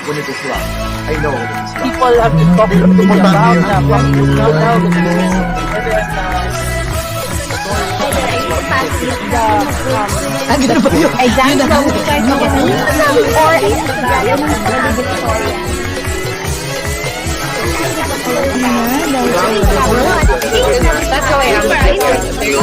when it is wrong. I know when it is wrong. People have been talking about na practice now Ang ganda ba yun? Example, or that's the way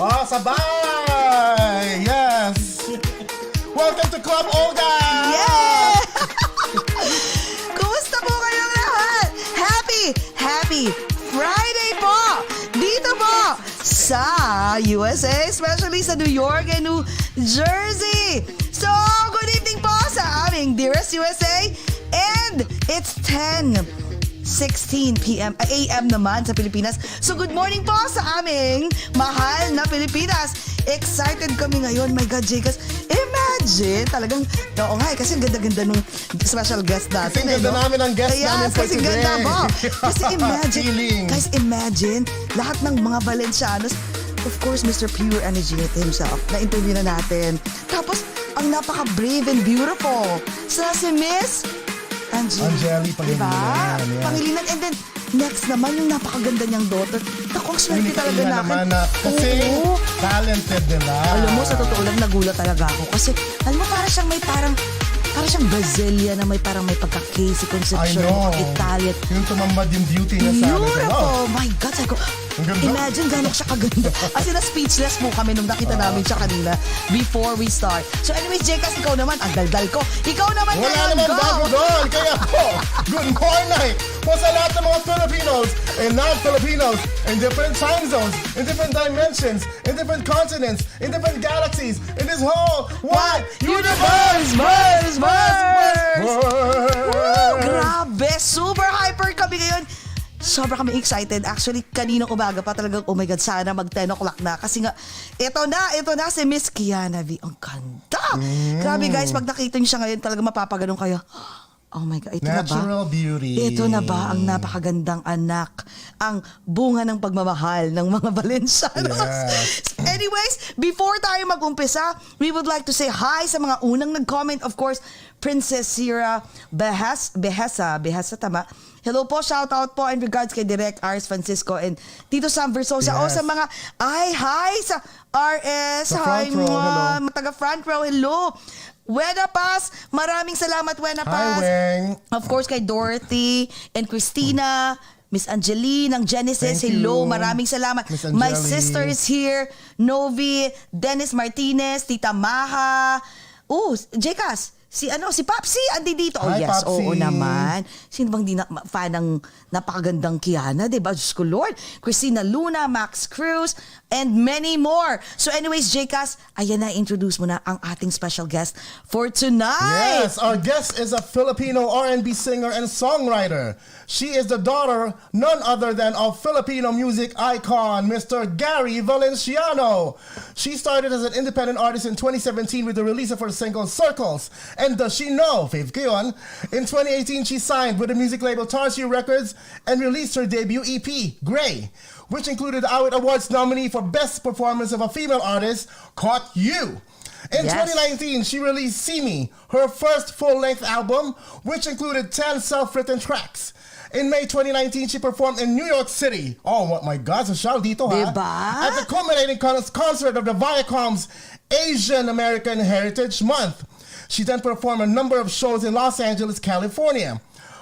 Oh, sabay! Yes! Welcome to Club OAGOT! Yeah! Kumusta po kayong lahat? Happy Friday po! Dito po sa USA, especially sa New York and New Jersey. So, good evening po sa aming dearest USA. And it's 10:16 p.m. AM naman sa Pilipinas. So good morning po sa aming mahal na Pilipinas. Excited kami ngayon. My God, Jcas. Imagine, talagang, oo nga kasi ang ganda-ganda nung special guest natin. Kasi ganda namin ang guest namin for kasi today. ganda po. Kasi imagine, Feeling. guys, imagine, lahat ng mga Valencianos, of course, Mr. Pure Energy himself, na-interview na natin. Tapos, ang napaka-brave and beautiful. Si Miss Angeli Pangilinan. Diba? Pangilinan. And then, next naman, yung napakaganda niyang daughter. Naku, ang swerte talaga namin. Kasi Oo. talented nila. Alam mo, sa totoo lang, nagulat talaga ako. Kasi, alam mo, para siyang Brazilian na may pagka-Casey Concepcion, I know. Italian. Yung tumambad yung beauty na sa amin. Beautiful! My God, sabi ko, Ang ganda. imagine gano'n siya kaganda. As in, speechless po kami nung nakita namin siya kanina before we start. So anyways, Jekas, ikaw naman, ang daldal ko. Ikaw naman Wala ngayon, naman go! bago doon. Kaya po, good morning po sa lahat ng mga Filipinos and non-Filipinos in different time zones, in different dimensions, in different continents, in different galaxies, in this whole wide universe! Grabe, super hyper kami ngayon. Sobra kami excited. Actually, kaninang umaga pa talagang, oh my God, sana mag 10 o'clock na. Kasi nga, ito na si Miss Kiana V. Ang ganda! Grabe guys, pag nakita niyo siya ngayon, talagang mapapaganong kayo. Oh my God, ito Natural na ba? beauty. Ito na ba ang napakagandang anak? Ang bunga ng pagmamahal ng mga Valencianos. Yes. Anyways, before tayo mag-umpisa, we would like to say hi sa mga unang nag-comment. Of course, Princess Sierra Behesa, tama? Hello po, shout out po in regards kay Direk Ars Francisco and Tito Sam Versosa. O Yes. sa mga, hi sa RS, Sa hi front row, hello. mga taga front row, hello. Wena Paz, maraming salamat Wena Paz. Hi, Weng. Of course kay Dorothy and Christina, Miss Angeline ng Genesis, Thank hello, you, maraming salamat. Miss My Angeli. sister is here, Novi, Dennis Martinez, Tita Maha. Jekas, si Papsi, andi dito. Oh Hi, yes, Papsi. oo naman. Sino bang di fan ng napakagandang Kiana, diba? Diyos ko Lord. Christina Luna, Max Cruz, and many more. So anyways, Jekas, ayan na, introduce mo na ang ating special guest for tonight. Yes, our guest is a Filipino R&B singer and songwriter. She is the daughter, none other than of Filipino music icon, Mr. Gary Valenciano. She started as an independent artist in 2017 with the release of her single Circles. And does she know, Faith Kion? In 2018, she signed with the music label Tarsier Records and released her debut EP, Gray, which included the AWIT Awards nominee for Best Performance of a Female Artist, Caught You. In Yes. 2019, she released See Me, her first full-length album, which included 10 self-written tracks. In May 2019, she performed in New York City. Oh my God, so shout dito ha. Diba? At the culminating concert of the Viacom's Asian American Heritage Month. She then performed a number of shows in Los Angeles, California.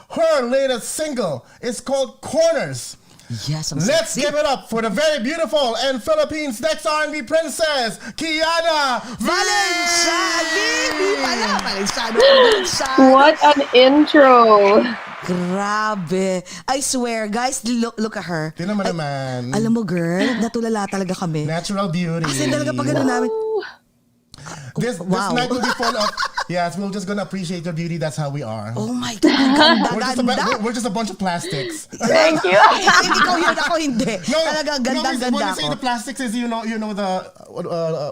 Her latest single is called Corners. Yes, ang Let's sexy. give it up for the very beautiful and Philippines' next R&B princess, Kiana Valenciano! Valenciano! What an intro! Grabe. I swear, guys, look at her. Tingnan mo naman. Alam mo, girl, natulala talaga kami. Natural beauty. Kasi talaga pag ano namin, This Wow. night will be full of, yes, we're just gonna appreciate your beauty. That's how we are. oh my God, ang ganda-ganda. We're just a bunch of plastics. Thank you. Ikaw yun, ako hindi. Talaga gandang-ganda when you say ako. the plastics is, you know the,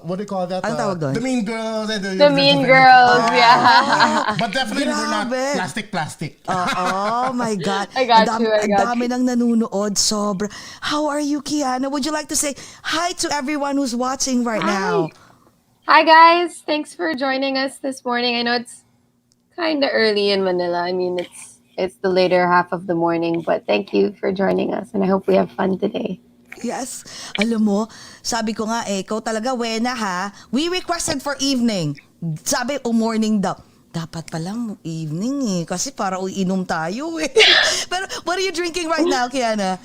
what do you call that? Anong tawag doon? The mean girls. And The Mean Girls, yeah. But definitely we're not Grabe. plastic. Oh my God. I got Ang you, I got dami nang nanunood. Sobra. How are you, Kiana? Would you like to say hi to everyone who's watching right now? Hi guys, thanks for joining us this morning. I know it's kind of early in Manila. I mean, it's the later half of the morning, but thank you for joining us, and I hope we have fun today. Yes. Alam mo, sabi ko nga ikaw talaga, Wena ha. We requested for evening. Sabi, morning daw. Dapat palang evening kasi para uinom tayo eh. Pero what are you drinking right now, Kiana?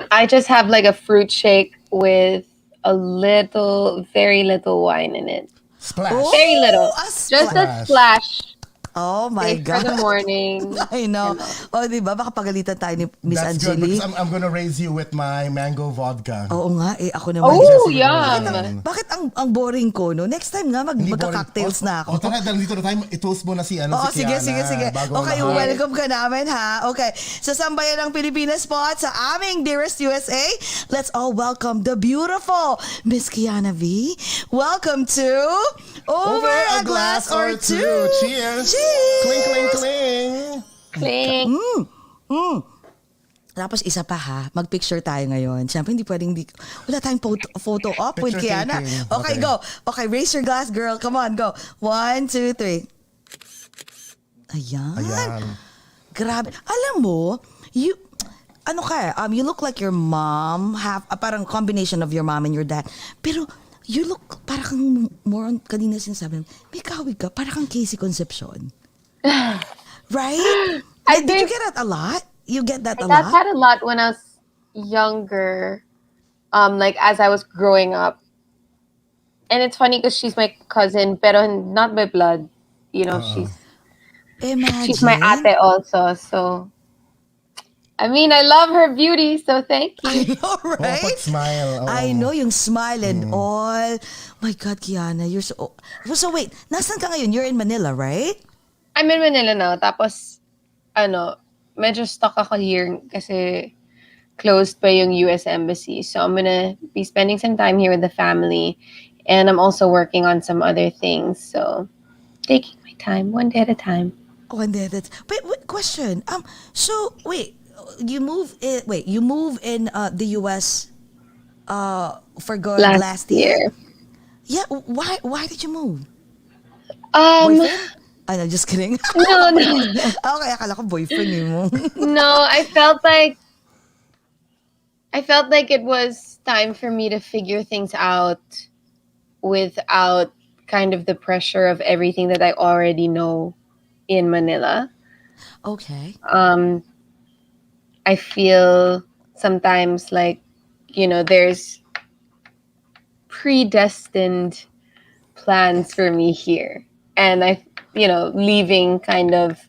I just have like a fruit shake with very little wine in it. Splash. Oh, Very little. a Just a splash. Oh my Safe for the God. morning. I know. O, diba? Baka pagalitan tayo ni Miss That's good Angeli. because I'm gonna raise you with my mango vodka. Oo nga, ako naman. Oh, yum. Bakit ang boring ko, no? Next time nga, Hindi magka-cocktails na ako. O tara, dito na tayo. I-toast mo na si Oo, si sige, Kiana. Bago Okay, ang lahat. welcome ka namin, ha? Okay, sa sambayan ng Pilipinas po at sa aming dearest USA, let's all welcome the beautiful Miss Kiana V. Welcome to Over a Glass or Two. Cheers. Cheers. Cling, cling, cling. Clink. Tapos isa pa ha, mag-picture tayo ngayon. Siyempre, wala tayong photo op with Picture Kiana. taking. Okay, Okay. go. Okay, raise your glass, girl. Come on, go. 1, 2, 3. Ayan. Ayan. Grabe. Alam mo, you look like your mom, parang combination of your mom and your dad. Pero, you look, parang more on, kanina sinasabi, may kawig ka, parang kang Casey Concepcion. Right? Did you get that a lot? You get that a That's lot? had a lot when I was younger, like as I was growing up. And it's funny because she's my cousin, pero not by blood. You know, Imagine. she's my ate also. So, I mean, I love her beauty, so thank you. I know, Oh, right? pag smile. Oh. I know, yung smile and all. My God, Kiana, you're so... So wait, nasan ka ngayon? You're in Manila, right? I'm in Manila now. Tapos, medyo stuck ako here kasi closed pa yung US Embassy. So I'm gonna be spending some time here with the family. And I'm also working on some other things. So, taking my time, one day at a time. Oh, and then that's... Wait, question. So, wait, you move in the US for good last year? Yeah, why did you move? Boyfriend? No, just kidding. No. Okay, akala ko boyfriend mo. No, I felt like it was time for me to figure things out without kind of the pressure of everything that I already know in Manila. Okay. I feel sometimes like, there's predestined plans for me here. And leaving kind of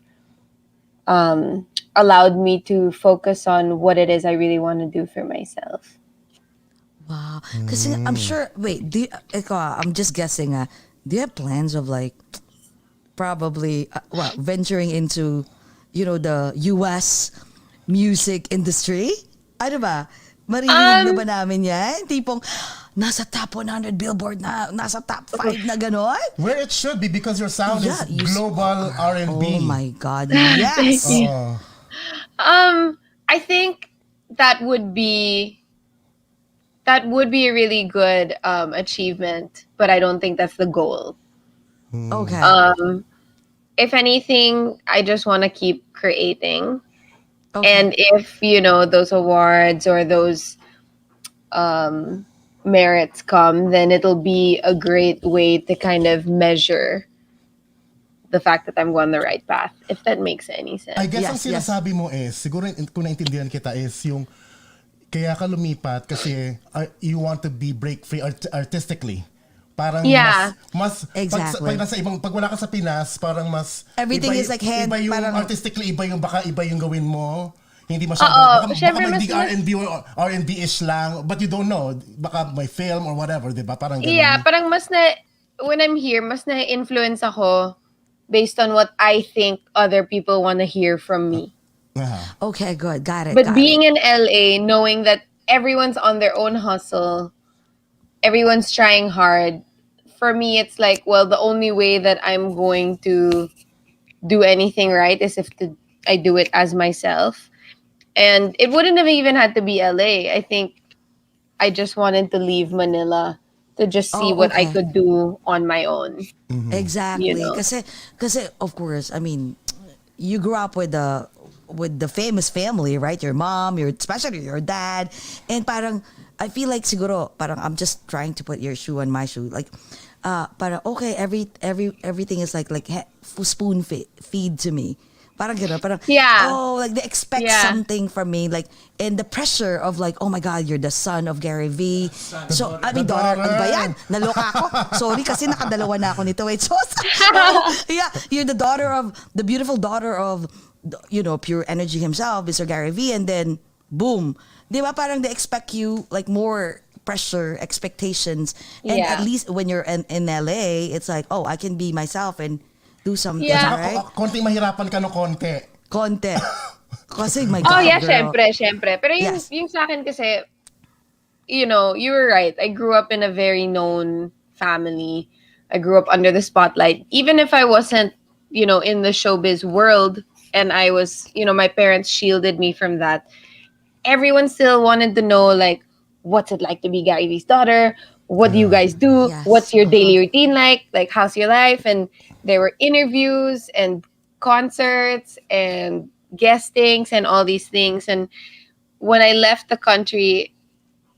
allowed me to focus on what it is I really want to do for myself. Wow. Kasi I'm sure, I'm just guessing, do you have plans of like, probably, venturing into, the US music industry? Ano ba? Maririnig na ba namin yan? Tipong, nasa top 100 Billboard na, nasa top 5 na gano'n? Where it should be because your sound Yeah, is global R&B. Oh my God, yes! Oh. I think that would be a really good achievement, but I don't think that's the goal. Okay. If anything, I just want to keep creating. Okay. And if, those awards or those merits come, then it'll be a great way to kind of measure the fact that I'm on the right path, if that makes any sense. I guess Yes, ang sinasabi mo is, siguro kung naintindihan kita is yung kaya ka lumipat kasi you want to be break free artistically. Parang Yeah. mas Exactly. pag wala ka sa Pinas, parang mas Everything is like head, iba yung parang- artistically iba yung gawin mo. Hindi Oo, masyado, baka syempre maging mas- R&B or R&B-ish lang, but you don't know, baka may film or whatever, di ba? Parang ganun. Yeah, parang when I'm here, mas na-influence ako based on what I think other people want to hear from me. Okay, good. Got it. But got being it. in LA, knowing that everyone's on their own hustle, everyone's trying hard, for me, it's like, well, the only way that I'm going to do anything right is if I do it as myself. And it wouldn't have even had to be LA. I think I just wanted to leave Manila to just see Oh, what I okay. could do on my own. Exactly. You know. Kasi of course, I mean, you grew up with the famous family, right? Your mom, especially your dad, and parang I feel like siguro parang I'm just trying to put your shoe on my shoe, like parang okay, everything is like spoon feed to me. Parang gano'n, parang, Yeah. oh, like they expect Yeah. something from me, like, and the pressure of like, oh my God, you're the son of Gary V. So, I mean, daughter, ano ba yan? Naloka ako. Sorry, kasi nakadalawa na ako nito. Wait, so, yeah, you're the beautiful daughter of, Pure Energy himself, Mr. Gary V, and then, boom. Di ba, parang they expect you, like, more pressure, expectations, and Yeah. at least when you're in LA, it's like, oh, I can be myself and do something, Yeah. right? Konting mahirapan ka no konti. Konti. Kasi, my God, Oh yeah, girl. syempre. Pero Yes. yung sa akin kasi, you were right. I grew up in a very known family. I grew up under the spotlight. Even if I wasn't, in the showbiz world, and I was, my parents shielded me from that, everyone still wanted to know, like, what's it like to be Gary V's daughter? What do you guys do? Yes. What's your daily routine like? Like, how's your life? And there were interviews and concerts and guestings and all these things. And when I left the country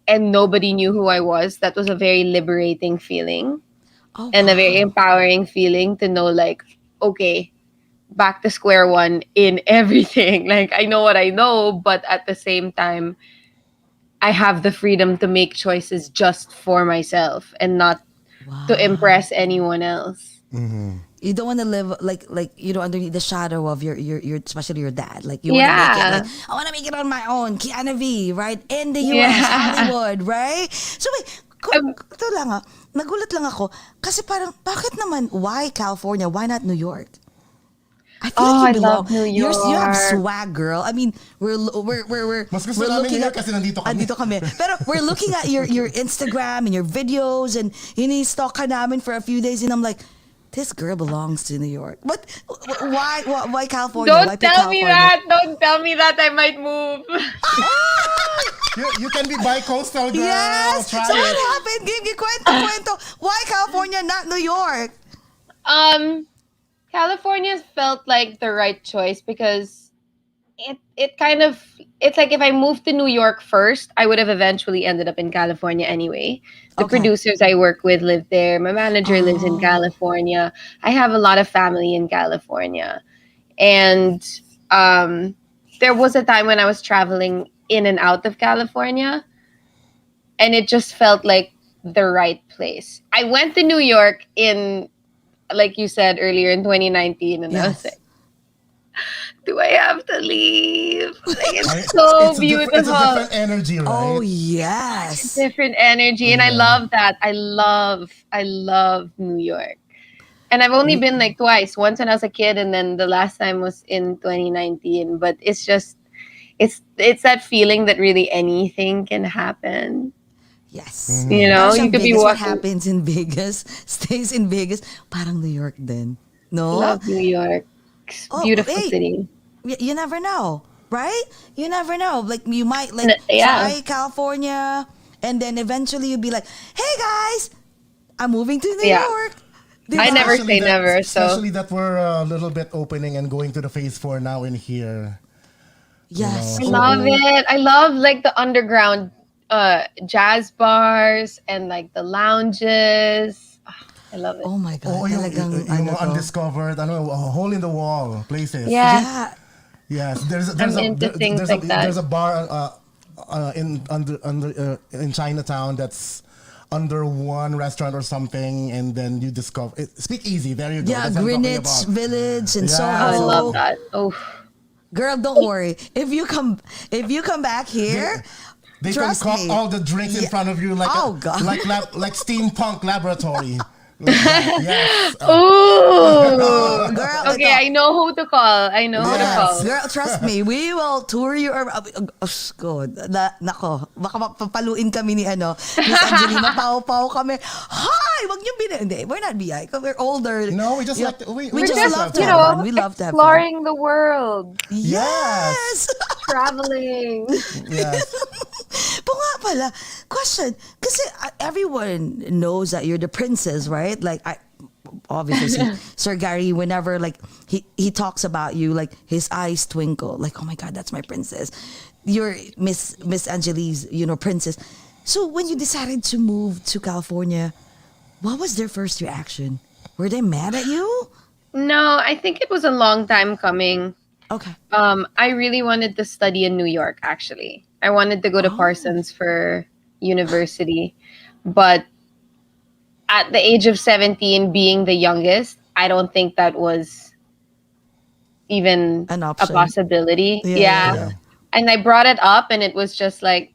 and nobody knew who I was, that was a very liberating feeling Oh, and a very wow. empowering feeling to know, like, okay, back to square one in everything. Like, I know what I know, but at the same time, I have the freedom to make choices just for myself and not to impress anyone else. You don't want to live like underneath the shadow of your especially your dad. Like you want to make it Yeah. like I want to make it on my own. Kiana V, right? In the US, Yeah. Hollywood, right? So wait, ito lang nagulat lang ako kasi parang bakit naman why California? Why not New York? I feel like I you belong. love New You have York. swag, girl. I mean, we're Mas gusto we're namin looking New at York kasi nandito kami. Andito kami. Pero we're looking at your Instagram and your videos and ini-stalk ka namin for a few days and I'm like, this girl belongs to New York. But why California? Why Don't pick tell me California? that. Don't tell me that. I might move. You can be bi-coastal, girl. Yes. Try So what it. happened? Give kwento. Why California, not New York? California felt like the right choice because it's like if I moved to New York first, I would have eventually ended up in California anyway. The Okay. producers I work with live there. My manager lives in California. I have a lot of family in California. And there was a time when I was traveling in and out of California, and it just felt like the right place. I went to New York in, like you said earlier, in 2019, and I was Yes. like, do I have to leave? Like, it's It's so a beautiful. It's a different energy, right? Oh yes. Different energy, and I love that. I love New York. And I've only been like twice. Once when I was a kid, and then the last time was in 2019. But it's just, it's that feeling that really anything can happen. Yes. You know, Parang you could be Vegas, what walking. happens in Vegas stays in Vegas. Parang New York din. No? Love New York. Oh, Beautiful hey. city. You never know, right? You never know. Like you might like Yeah. try California, and then eventually you'll be like, "Hey guys, I'm moving to New Yeah. York." I never Especially say never, so- Especially that we're a little bit opening and going to the phase 4 now in here. Yes. I love it. I love like the underground jazz bars and like the lounges. Ah, I love it. Oh my Oh, God. yung Talagang mga ano to. undiscovered, a hole in the wall places. Yeah. Yeah. Yes, I'm into things like that. There's a bar in Chinatown that's under one restaurant or something, and then you discover Speak Easy. There you go. Yeah, That's what I'm talking Greenwich about. Village and Yeah. Soho. I love that. Oh, Girl, don't worry. If you come back here, They can trust cook me. all the drinks in front of you like Oh, God. like steampunk laboratory. Like that. Yes. ooh. Girl, Okay, I know who to call. I know who to call. Girl, trust me, we will tour you around. Oh, God. Nako, baka mapapaluin kami ni Miss Angelina. Pau-pau kami. Hi! Wag niyo Hindi, we're not BI. We're older. No, we just Yeah. like to, we We just just love love to to have have fun. fun. We love to have fun. Exploring the world. Yes! Traveling. Yes. But nga pala, question, kasi everyone knows that you're the princess, right? Like, obviously, Sir Gary, whenever like he talks about you, like his eyes twinkle, like, oh my God, that's my princess. You're Miss Angeli's, princess. So when you decided to move to California, what was their first reaction? Were they mad at you? No, I think it was a long time coming. Okay. I really wanted to study in New York, actually. I wanted to go to Parsons for university. But at the age of 17, being the youngest, I don't think that was even An a option. possibility. Yeah. And I brought it up, and it was just like,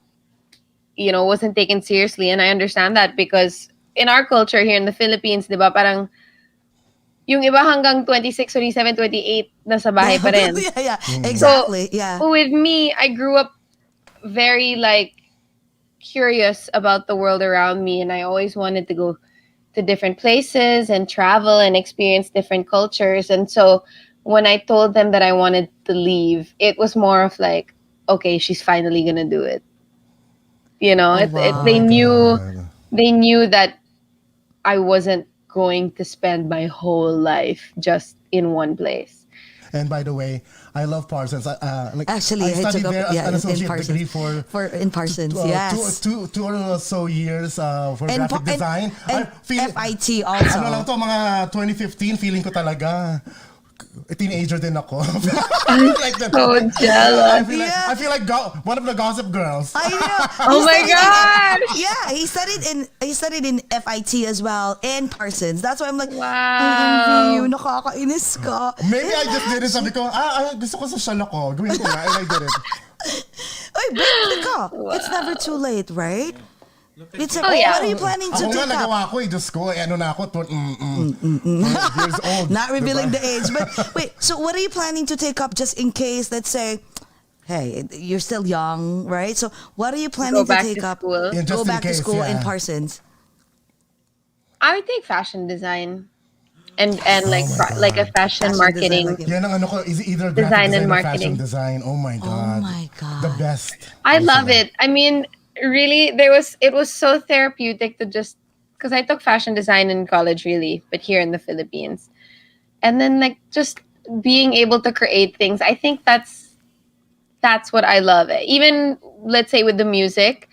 wasn't taken seriously. And I understand that because in our culture here in the Philippines, di ba, parang yung iba hanggang 26, 27, 28 nasa bahay pa rin. Yeah, exactly. So, with me, I grew up very curious about the world around me, and I always wanted to go to different places and travel and experience different cultures. And so when I told them that I wanted to leave, it was more of like, okay, she's finally gonna do it. They knew that I wasn't going to spend my whole life just in one place. And by the way, I love Parsons. Actually, I studied took up there as an in associate Parsons. degree In Parsons, yes. two or so years for And graphic design. And Feel- FIT also. Ano lang to, mga 2015, feeling ko talaga, teenager din ako. Like that. So jealous. I feel like one of the Gossip Girls. I know. Oh my gosh! Yeah, he studied in FIT as well and Parsons. That's why I'm like, Wow. you nakakainis ka. Maybe I just did it. Sabi ko, gusto ko social ako. Gawin ko nga, and I did it. Oy, break ka. It's never too late, right? It's like, yeah. what are you planning to Ako nga take up? nagawa ko, Diyos ko, ano na ako, 4 years old. Not revealing Diba? the age. But wait, so what are you planning to take up just in case, let's say, hey, you're still young, right? So what are you planning Go back to take to up? school. Yeah, just Go in back case, to school in yeah. Parsons. I would take fashion design and like a Fashion fashion marketing. design, Yan ang ano ko, is either Design graphic and design or fashion marketing. design. Oh my God. my God. The best. I love it. I mean, really, it was so therapeutic to just, because I took fashion design in college, really, but here in the Philippines. And then just being able to create things, I think that's what I love. Even, let's say, with the music,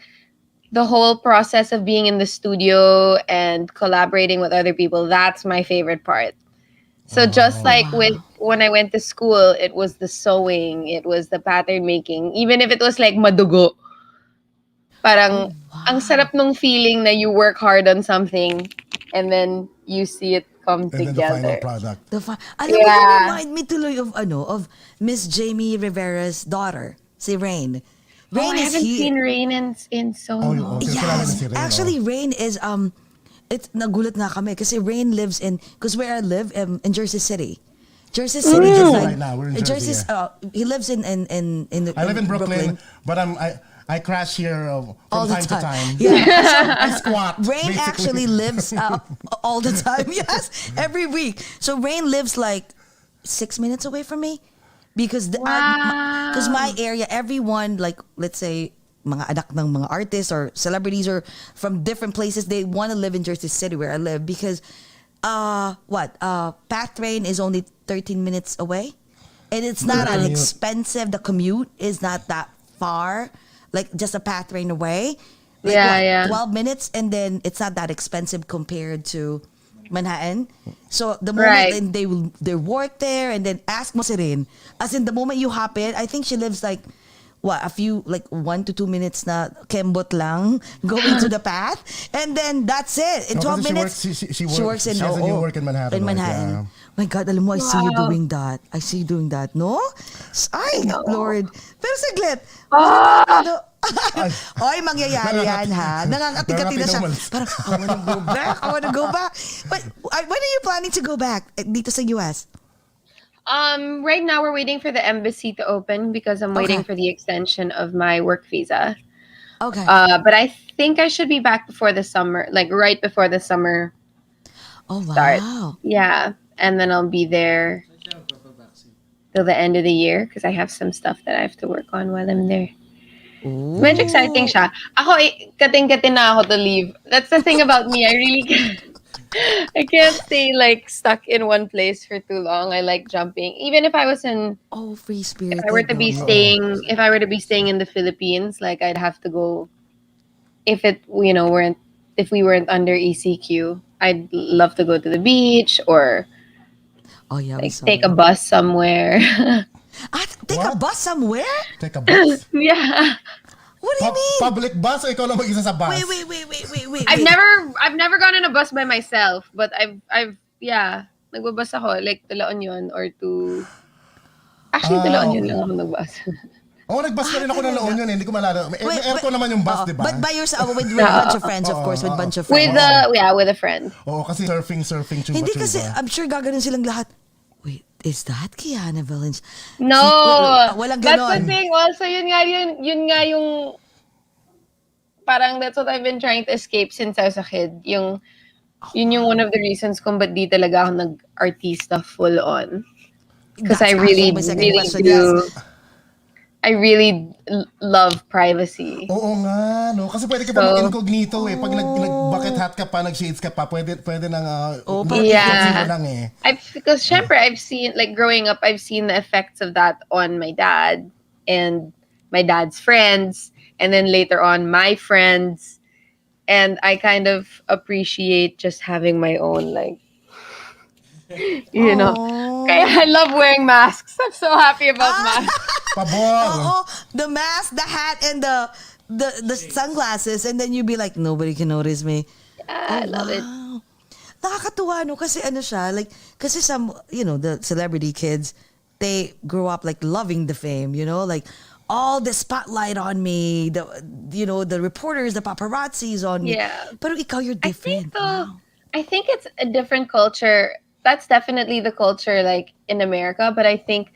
the whole process of being in the studio and collaborating with other people, that's my favorite part. So just when I went to school, it was the sewing, it was the pattern making, even if it was like madugo. Parang, ang sarap nung feeling na you work hard on something and then you see it come And then the together. final product. Alam mo, you remind me tuloy of Miss Jamie Rivera's daughter, si Rain. Rain I haven't seen Rain in so long. Okay, so namin Yes, si Rain, actually, Rain is nagulat nga kami kasi Rain lives because where I live in Jersey City. Jersey City is like right now. We're in Jersey. he lives in I live in Brooklyn, but I crash here all from the time to time. Yeah. I squat. Rain basically. actually lives all the time. Yes, every week. So Rain lives like 6 minutes away from me because my area, everyone, like, let's say, mga anak ng mga artists or celebrities or from different places, they want to live in Jersey City where I live because Path Train is only 13 minutes away, and it's not an expensive. The commute is not that far, like just a Path Train away. Like 12 minutes, and then it's not that expensive compared to Manhattan. So the moment they work there, and then ask mo si Rin. As in, the moment you hop in, I think she lives like a few, like 1 to 2 minutes na kembot lang going to the path, and then that's it. In 12 kasi minutes, she works in she has a new OO, work in Manhattan. In right? Manhattan. Yeah. My God, alam mo, I see you Wow. doing that. I see you doing that, no? Ay, know. Lord. Pero saglit. Ah! Oy, mangyayari yan, ha? Nangangati-gati na siya. Umalis. Parang, I wanna go back. But when are you planning to go back dito sa US? Right now we're waiting for the embassy to open because I'm waiting Okay. for the extension of my work visa. Okay. But I think I should be back before the summer, like right before the summer Oh, starts. wow. Yeah, and then I'll be there till the end of the year because I have some stuff that I have to work on while I'm there. Ooh. Medyo exciting siya. Ako, kating-kating na ako to leave. That's the thing about me. I really I can't stay like stuck in one place for too long. I like jumping. Even if I was in Oh, free if I were spirited, to be no? staying in the Philippines, like I'd have to go if it weren't if we weren't under ECQ, I'd love to go to the beach or Oh, yeah, we like saw take a that. bus somewhere. Take a What? bus somewhere? Take a bus. Yeah. What do you mean? Public bus o ikaw lang mag-isa sa bus? Wait. I've never gone on a bus by myself, but I've yeah, nagbabas ako like to La Union or to actually to La Union Okay. lang ako nagbas. Nagbus na rin ako ng La Union eh. Hindi ko malala. May aircon naman yung bus, di ba? But by yourself, with a bunch of friends, of course, with bunch of friends. with a friend. Oo, kasi surfing, chuba-chuba. Hindi kasi, I'm sure gaganon silang lahat. Wait, is that Kiana Valens? No. Walang That's ganon. the thing. Also, yun nga yung parang that's what I've been trying to escape since I was a kid. Yun yung one of the reasons kung ba't di talaga ako nag-artista full on. Because I That's really, actually my second really question, do. yes. I really love privacy. Oo nga, no? Kasi pwede ka pa mag-incognito eh. Pag nag-bucket hat ka pa, nag-shades ka pa, pwede nang Yeah. mo lang eh. Because syempre, I've seen, like growing up, I've seen the effects of that on my dad and my dad's friends, and then later on, my friends. And I kind of appreciate just having my own, like, you know. Kaya I love wearing masks. I'm so happy about masks. Pabor. Oo, the mask, the hat, and the sunglasses, and then you'd be like, nobody can notice me. I love it. Nakakatuwa, no? Kasi ano siya, like, kasi some, the celebrity kids, they grow up like loving the fame, like all the spotlight on me, the reporters, the paparazzis on me. Yeah. Pero ikaw, you're different. I think it's a different culture. That's definitely the culture like in America, but I think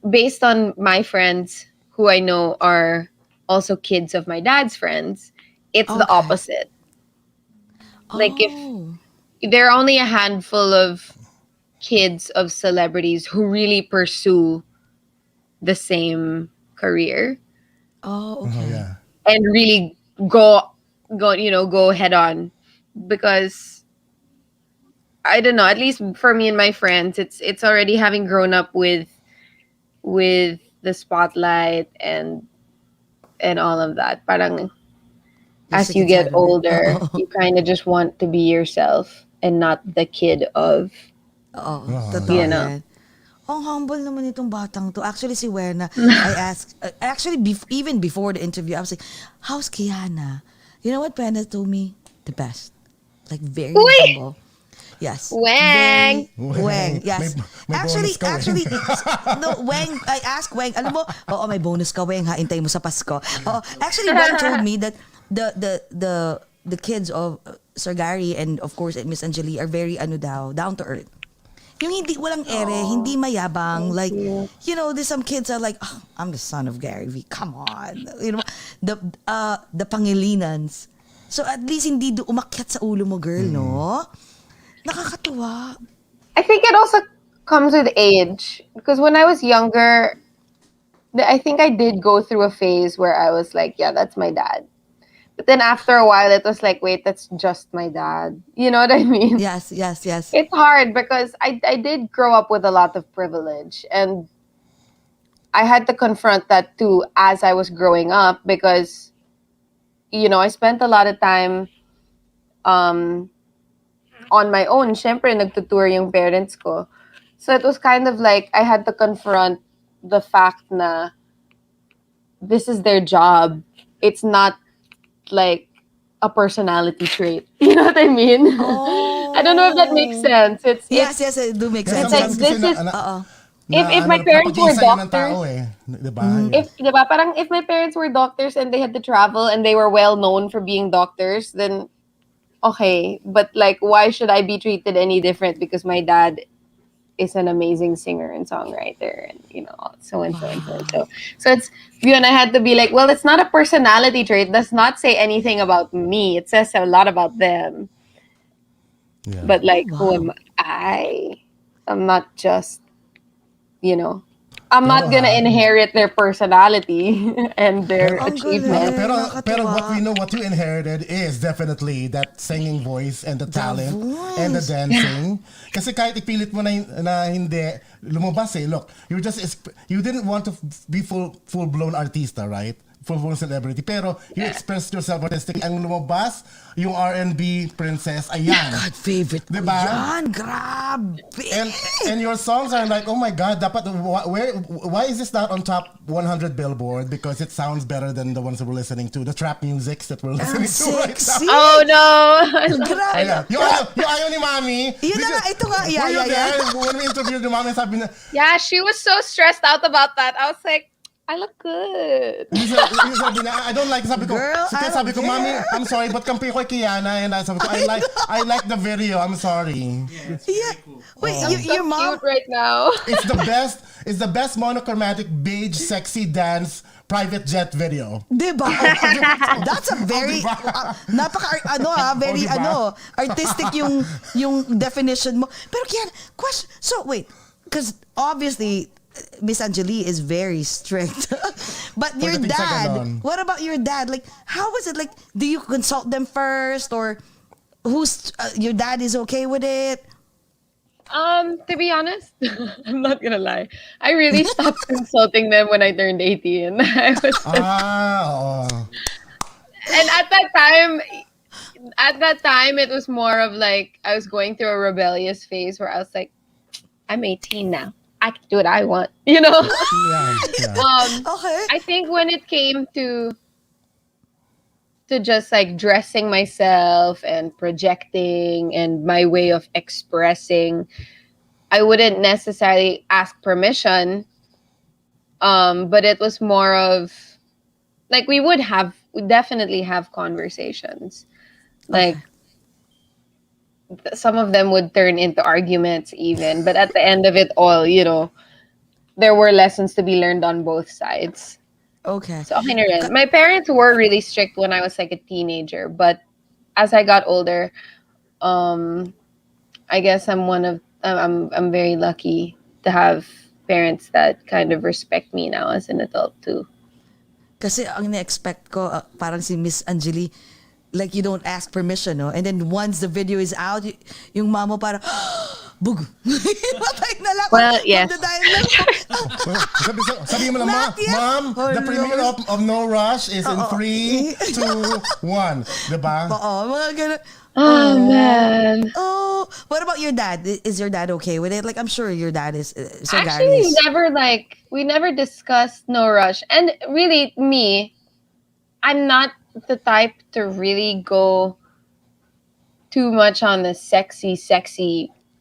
based on my friends who I know are also kids of my dad's friends, it's the Okay. opposite. Like if Oh. there are only a handful of kids of celebrities who really pursue the same career Oh, Oh, okay. yeah. and really go head on, because I don't know, at least for me and my friends, it's already having grown up with the spotlight and all of that. Parang You're as sick you and get tired of it. older, you kind of just want to be yourself and not the kid of Oo, totoo You know. yan. Ang humble naman itong batang to. Actually, si Werna, I asked, actually, even before the interview, I was like, how's Kiana? You know what Brenda told me? The best. Like, very Uy! humble. Yes. Weng! Very, Weng, yes. May bonus ka, Weng. No, Weng, I asked Weng, alam mo, may bonus ka, Weng, ha, intay mo sa Pasko. Actually, Weng told me that the kids of Sir Gary and of course Miss Angeli are very down to earth. Yung hindi walang ere, hindi mayabang, like there's some kids are like, I'm the son of Gary V. Come on. The pangilinans. So at least hindi umakyat sa ulo mo, girl, no? Nakakatuwa. I think it also comes with age, because when I was younger, I think I did go through a phase where I was like, yeah, that's my dad. But then after a while, it was like, wait, that's just my dad. You know what I mean? Yes. It's hard because I did grow up with a lot of privilege, and I had to confront that too as I was growing up, because, I spent a lot of time on my own. Syempre, nagtutour yung parents ko. So it was kind of like I had to confront the fact na this is their job. It's not like a personality trait. You know what I mean? I don't know if that makes sense. Yes, it do make sense. It's like, this is, if my parents were doctors, if my parents were doctors and they had to travel and they were well known for being doctors, then okay. But like, why should I be treated any different because my dad is an amazing singer and songwriter, and so and so and so and so. So it's you, and I had to be like, well, it's not a personality trait. It does not say anything about me. It says a lot about them. Yeah. But like, who am I? I'm not just, I'm not gonna inherit their personality and their achievements. Pero what we know, what you inherited is definitely that singing voice and the talent and the dancing. Kasi kahit ipilit mo na hindi lumabas look, you didn't want to be full-blown artista, right? Full-blown celebrity. Pero you expressed yourself artistically. Ang lumabas, yung R&B princess, ayan. God, favorite ko diba? yan. Grabe. And your songs are like, oh my God, why is this not on top 100 Billboard? Because it sounds better than the ones that we're listening to. The trap musics that we're listening to right now. Oh no! Grabe. Yung ayaw ni Mami. Yun na nga, ito nga. Were you there? When we interviewed the Mami, sabi na, yeah, she was so stressed out about that. I was like, I look good. sabi na, I don't like, sabi ko, Girl, sabi ko, Mami, I'm sorry, but kampi ko kay Kiana, and sabi ko, I like the video, I'm sorry. Yeah. Wait, your So mom? cute right now. It's the best monochromatic beige sexy dance private jet video. Diba? That's a very very artistic yung definition mo. Pero Kian, question. So wait, because obviously Miss Angeli is very strict. But your dad, what about your dad? Like, how was it? Like, do you consult them first, or your dad is okay with it? To be honest, I'm not gonna lie. I really stopped consulting them when I turned 18. I was and at that time, it was more of like I was going through a rebellious phase where I was like, I'm 18 now. I can do what I want, Yeah. Okay. I think when it came to just like dressing myself and projecting and my way of expressing, I wouldn't necessarily ask permission. But it was more of like we definitely have conversations. Like some of them would turn into arguments even, but at the end of it all, there were lessons to be learned on both sides. Okay. So okay na rin. My parents were really strict when I was like a teenager, but as I got older, I guess I'm very lucky to have parents that kind of respect me now as an adult too. Kasi ang na-expect ko, parang si Miss Angeli, like you don't ask permission, no? And then once the video is out, yung mama parang, bug. Matay na lang. Well, yes. Sabi mo lang, Mom, the premiere of No Rush is in 3, 2, 1. Diba? Oo, mga ganun. Oh, man. Oh, what about your dad? Is your dad okay with it? Like, I'm sure your dad is. So actually, we never discussed No Rush. And really, I'm not the type to really go too much on the sexy,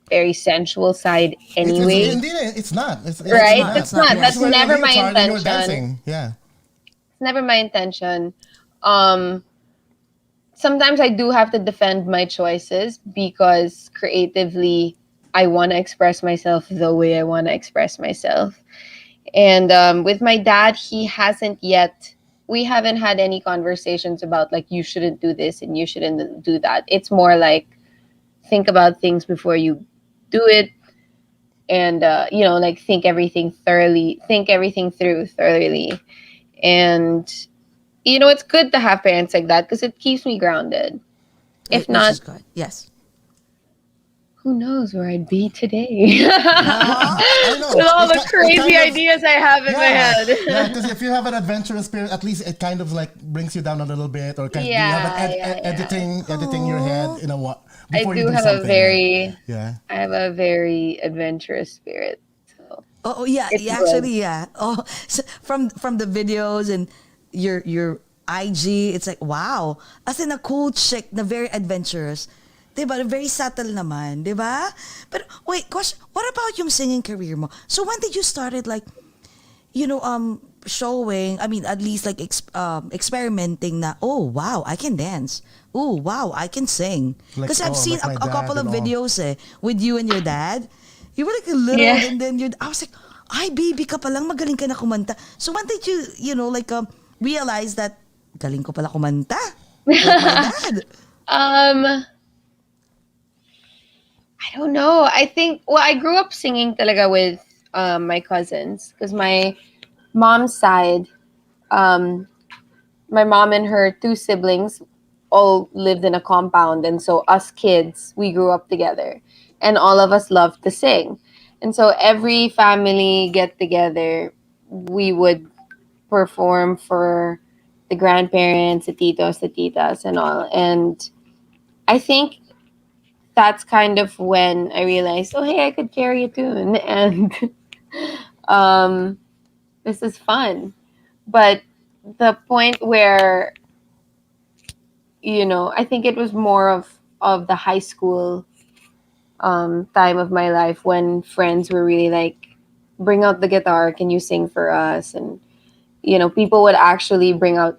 very sensual side anyway. It's not. It's right? not. It's not. That's never my intention. Dancing. Yeah. It's never my intention. Sometimes I do have to defend my choices because creatively I want to express myself the way I want to express myself. And with my dad, we haven't had any conversations about like, you shouldn't do this and you shouldn't do that. It's more like, think about things before you do it. And, like think everything through thoroughly. And, it's good to have parents like that because it keeps me grounded. If not, yes. Who knows where I'd be today? I know. With all the crazy ideas I have in my head. Yeah, because if you have an adventurous spirit, at least it kind of like brings you down a little bit, or kind of you have an editing your head in a what. I do have a very adventurous spirit. So. Oh yeah, It's yeah, good. actually yeah. Oh, so from the videos and your IG, it's like wow. As in a cool chick na very adventurous. 'Di ba? Very subtle naman, 'di ba? But wait, question, what about yung singing career mo? So when did you started like showing, I mean, at least like experimenting na, oh, wow, I can dance. Oh, wow, I can sing. Like, Because I've seen like my a couple dad of and all. videos with you and your dad. You were like a little, Yeah. and then I was like, ay, baby ka pa lang, magaling ka na kumanta. So when did you, like, realize that, galing ko pala kumanta? Like my dad. I don't know. I think, well, I grew up singing talaga with my cousins because my mom's side, um, my mom and her two siblings all lived in a compound. And so us kids, we grew up together. And all of us loved to sing. And so every family get together, we would perform for the grandparents, the titos, the titas, and all. And I think that's kind of when I realized, oh, hey, I could carry a tune. And um, this is fun. But the point where, I think it was more of the high school time of my life when friends were really like, bring out the guitar, can you sing for us? And, people would actually bring out,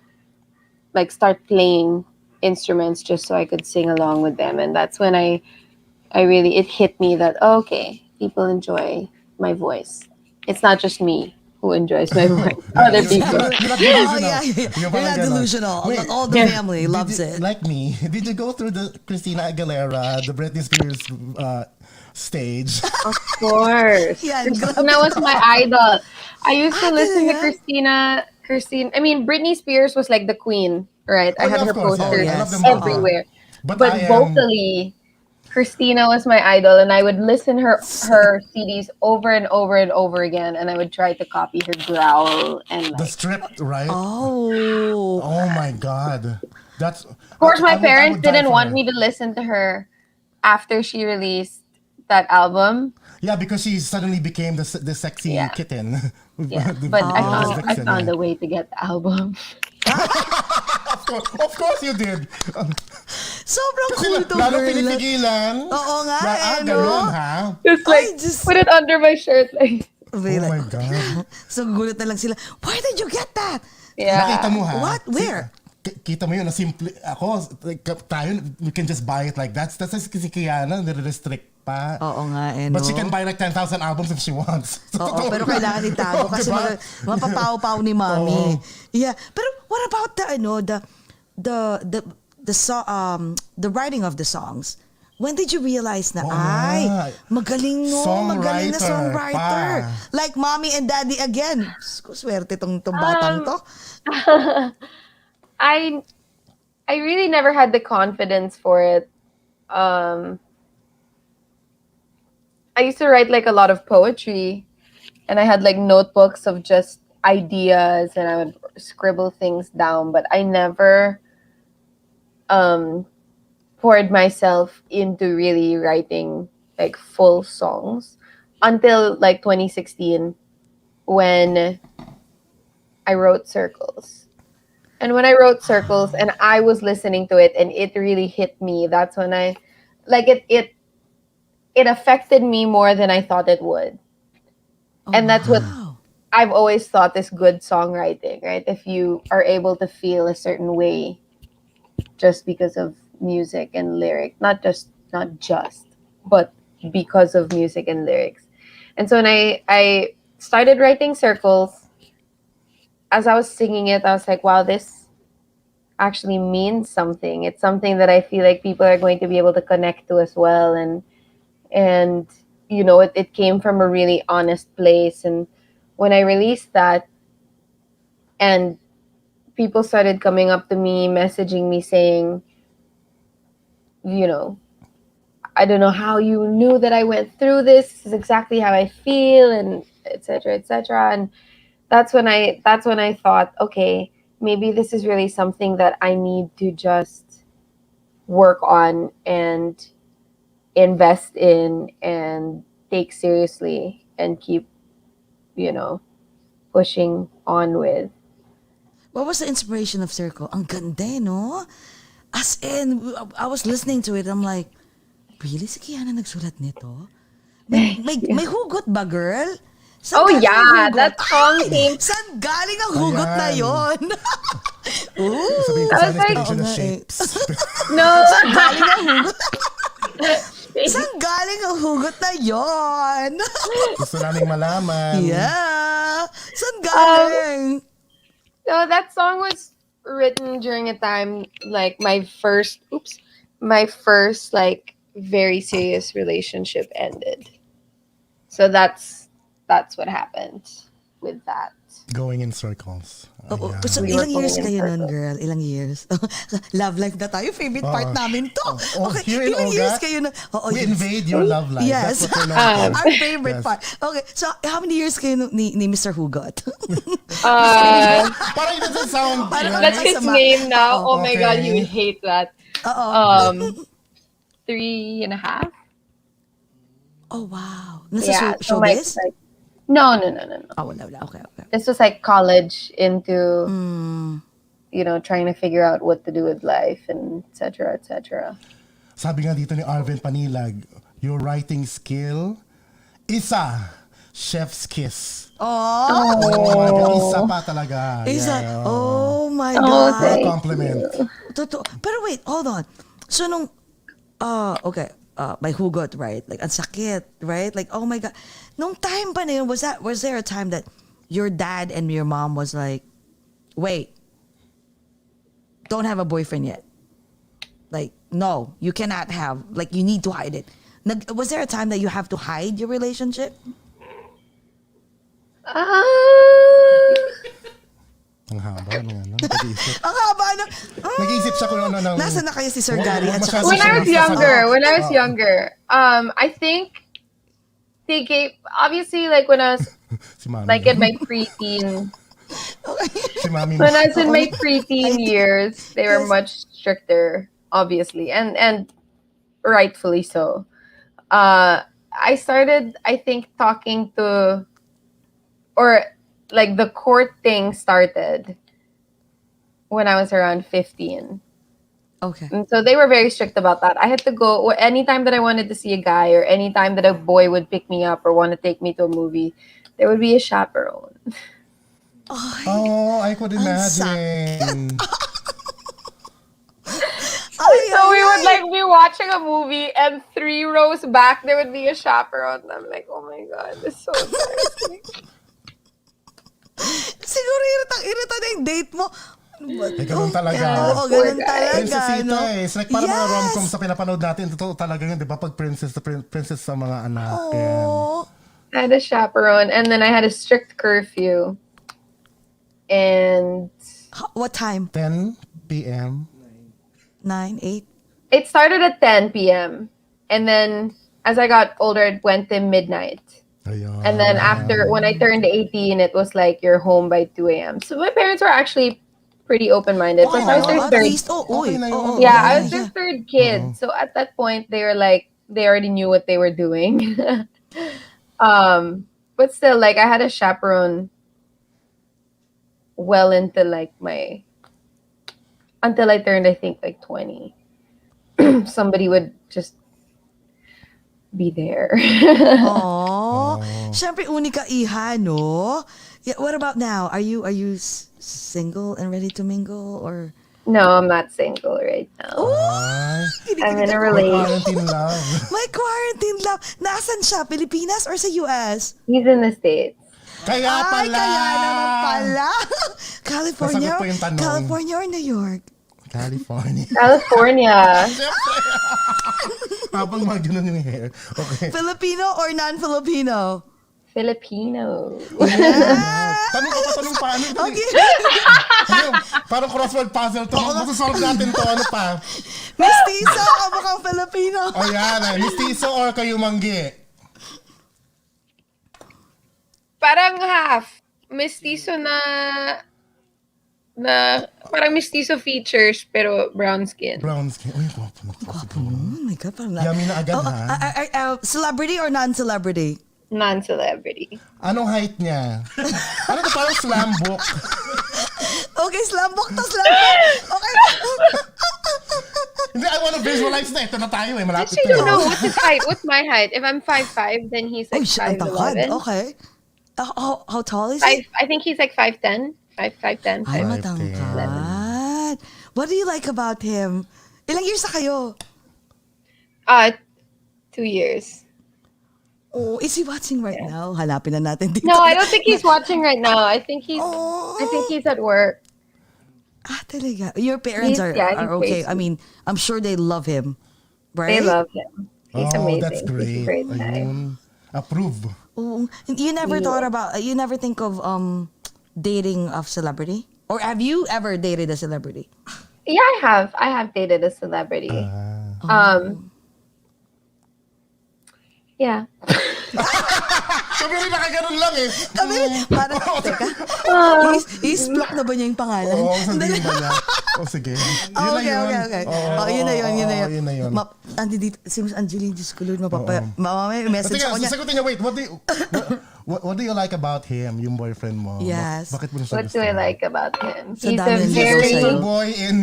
like, start playing instruments just so I could sing along with them. And that's when I really, it hit me that, oh, okay, people enjoy my voice. It's not just me who enjoys my voice, Yeah, other you're, people. you're not Oh delusional. yeah, yeah. You're parang not ganon. delusional. Wait, All the Yeah. family loves did you, it. like me, did you go through the Christina Aguilera, the Britney Spears stage? Of course. Yeah, Christina grabe was ka. my idol. I used to listen to Talaga? Christine. I mean, Britney Spears was like the queen, right? Oh I yeah, had of her course. Yeah, Oh posters I love yes. them both. Yeah, everywhere. but I But am. vocally, Christina was my idol, and I would listen her CDs over and over and over again, and I would try to copy her growl and The like. strip, right? Oh. Oh my god, that's. Of course, my I parents would die didn't for want her. me to listen to her after she released that album. Yeah, because she suddenly became the sexy Yeah, kitten, yeah. the, But I the Oh. found I vixen. found Yeah, a way to get the album. of course you did. Sobrang Kasi cool to, lalo girl. pinipigilan. Oo nga Na, eh, no? ganun ha? Just Ay, like just... put it under my shirt, like Be Oh like, my God. so gulat na lang sila, where did you get that? Nakita yeah. mo ha? What? Where? Kita mo yun na simple, ako, like, tayo, we can just buy it like that. That's si Kiana, nire-restrict pa. Oo nga eh, no? But she can buy like 10,000 albums if she wants. So, Oo, totoo pero lang. kailangan itago kasi Diba? mapapaw-paw ni mami. Yeah, pero what about the writing of the songs? When did you realize na, Oo ay, nga. magaling magaling na songwriter. pa. Like mommy and daddy again. Swerte tong batang to. I I really never had the confidence for it. Um I used to write like a lot of poetry, and I had like notebooks of just ideas, and I would scribble things down, but I never um poured myself into really writing like full songs until like 2016 when I wrote Circles. And when I wrote Circles and I was listening to it and it really hit me, that's when I like it affected me more than I thought it would. And that's what Wow. I've always thought is good songwriting, right? If you are able to feel a certain way just because of music and lyric, not just, but because of music and lyrics. And so when I started writing Circles, as I was singing it, I was like, wow, this actually means something. It's something that I feel like people are going to be able to connect to as well. And it came from a really honest place. And when I released that, and people started coming up to me, messaging me saying, you know, I don't know how you knew that I went through this. This is exactly how I feel, and etc. etc. And that's when I thought, okay, maybe this is really something that I need to just work on and invest in and take seriously and keep pushing on with. What was the inspiration of Circle? Ang ganda, no? As in, I was listening to it. I'm like, really? Si Kiana nagsulat nito? May hugot ba, girl? Saan galing ang hugot? That song came. Saan galing ang hugot na yon? Sabihin ko I sana was like- inspiration na Oo nga eh. shapes. No. Galing ang hugot. Saan galing ang hugot na yon? Gusto naming malaman. Yeah. Saan galing? No, that song was written during a time like my first like very serious relationship ended. So that's what happened with that. Going in circles. Oo. Ayan. So, We were ilang years going in kayo nun, circles. girl? Ilang years? Love life na tayo. Favorite part namin to. Okay, Here in ilang years OAGOT, kayo nun? Oo, we yes. invade your love life. Yes. That's what we're known for. Our favorite Yes. part. Okay, so how many years kayo ni Mr. Hugot? Parang it doesn't sound Parang That's right. his name now. Oh my Okay. god, he would hate that. Oo. 3.5. Oh, wow. Nasa Yeah. So showbiz? no. Oh, wala. Okay. This was like college into Mm. trying to figure out what to do with life and etc. etc. Sabi nga dito ni Arvin Panilag, your writing skill, isa, chef's kiss. Oh, Oh my God, isa pa talaga. is that? Yeah. Oh my Oh, God. What a thank compliment. Totoo. Pero wait, hold on. So nung, okay, may hugot, right? Like, ang sakit, right? Like, oh my God. Nung time pa na yun, was there a time that your dad and your mom was like, wait, don't have a boyfriend yet? Like, no, you cannot have, like, you need to hide it. Was there a time that you have to hide your relationship? Ang haba ng ano, nag-iisip. Ang haba na. Nag-iisip siya kung ano nang... Nasaan na kayo si Sir Gary at saka When si I was younger, I think they gave, obviously, like when I was Si Mami. like in my preteen, Si Mami. when I was in my preteen years, they were much stricter, obviously, and rightfully so. I started, I think, talking to, or like the court thing started when I was around 15. Okay. And so they were very strict about that. I had to go anytime that I wanted to see a guy or anytime that a boy would pick me up or want to take me to a movie, there would be a chaperone. Oh, I could imagine. So we would like be watching a movie and 3 rows back there would be a chaperone. I'm like, oh my god, this is so embarrassing. Siguro irita na yung date mo. Eh, ganun talaga. Oo, ganun talaga. Princessita no? eh. It's like parang mga rom-com sa pinapanood natin. Totoo talaga yun, di ba? Pag princess sa mga anak. Yan. Oh. I had a chaperone and then I had a strict curfew. And What time? 10 p.m. 9, 8? it started at 10 p.m. And then as I got older, it went to midnight. Ayun. And then after, when I turned 18, it was like you're home by 2 a.m. So my parents were actually pretty open-minded. Because I was their At third. least, Okay na yun. Yeah, I was their third kid. So at that point, they were like, they already knew what they were doing. But still, like, I had a chaperone well into like until I turned, I think, like 20. Somebody would just be there. Oh. Siyempre, unika iha, no? Yeah, what about now? Are you single and ready to mingle or? No, I'm not single right now. Ay, I'm in a may relationship. quarantine love. My quarantine love. Nasaan siya? Pilipinas or sa US? He's in the States. Kaya Ay, pala. kaya naman pala. California? Nasagot pa yung tanong. California or New York? California. California. Habang mga ganun yung hair. Okay. Filipino or non-Filipino? Filipino. Tanong pa. Ano? Okay. Ano? Parang crossword puzzle to. Masasolve natin to. Ano pa? Mestizo o mukhang Filipino? O yan. Mistiso or kayo manggi? Parang half. Mestizo na parang mestizo features pero brown skin. Brown skin. Uy, gwapo na. Oh my God, parang Yummy na agad, ha? Celebrity or non-celebrity? Non-celebrity. Anong height niya? Ano to, parang slam book? Okay, slambok to, slambok. Okay. Hindi, I wanna visualize na. Ito na tayo eh. Malapit Actually, I na. don't know what's his height. What's my height? If I'm 5'5", then he's like Oh, shit, ang tangkad. 5'11". Okay. How tall is he? I think he's like 5'10". 5'10". Ay, 5'11". matangkad. What do you like about him? Ilang years na kayo? 2 years. Oh, is he watching right now? Hanapin na natin dito. No, I don't think he's watching right now. I think he's Oh. at work. Talaga. Your parents He's are okay. crazy. I mean, I'm sure they love him. Right? They love him. He's amazing. That's great. He's a great guy. Ayun. Approve. Oh, you never thought about, you never think of dating a celebrity? Or have you ever dated a celebrity? Yeah, I have. I have dated a celebrity. Yeah. Sabi rin nakaganon lang eh. Parang, teka, is-block na ba niya yung pangalan? Oo, sabihin ba niya? Sige. Yun na yun. Okay. Oo, Yun na yun. yun na yun. Andi dito, si Miss Angeline, Diyos ko Lord, mamaya message Teka, ako niya. sasagutin niya, wait, what do you like about him, yung boyfriend mo? Yes. Bakit mo siya What gusto? do I like about him? Sa He's a dami ng gusto very sa'yo. Boy in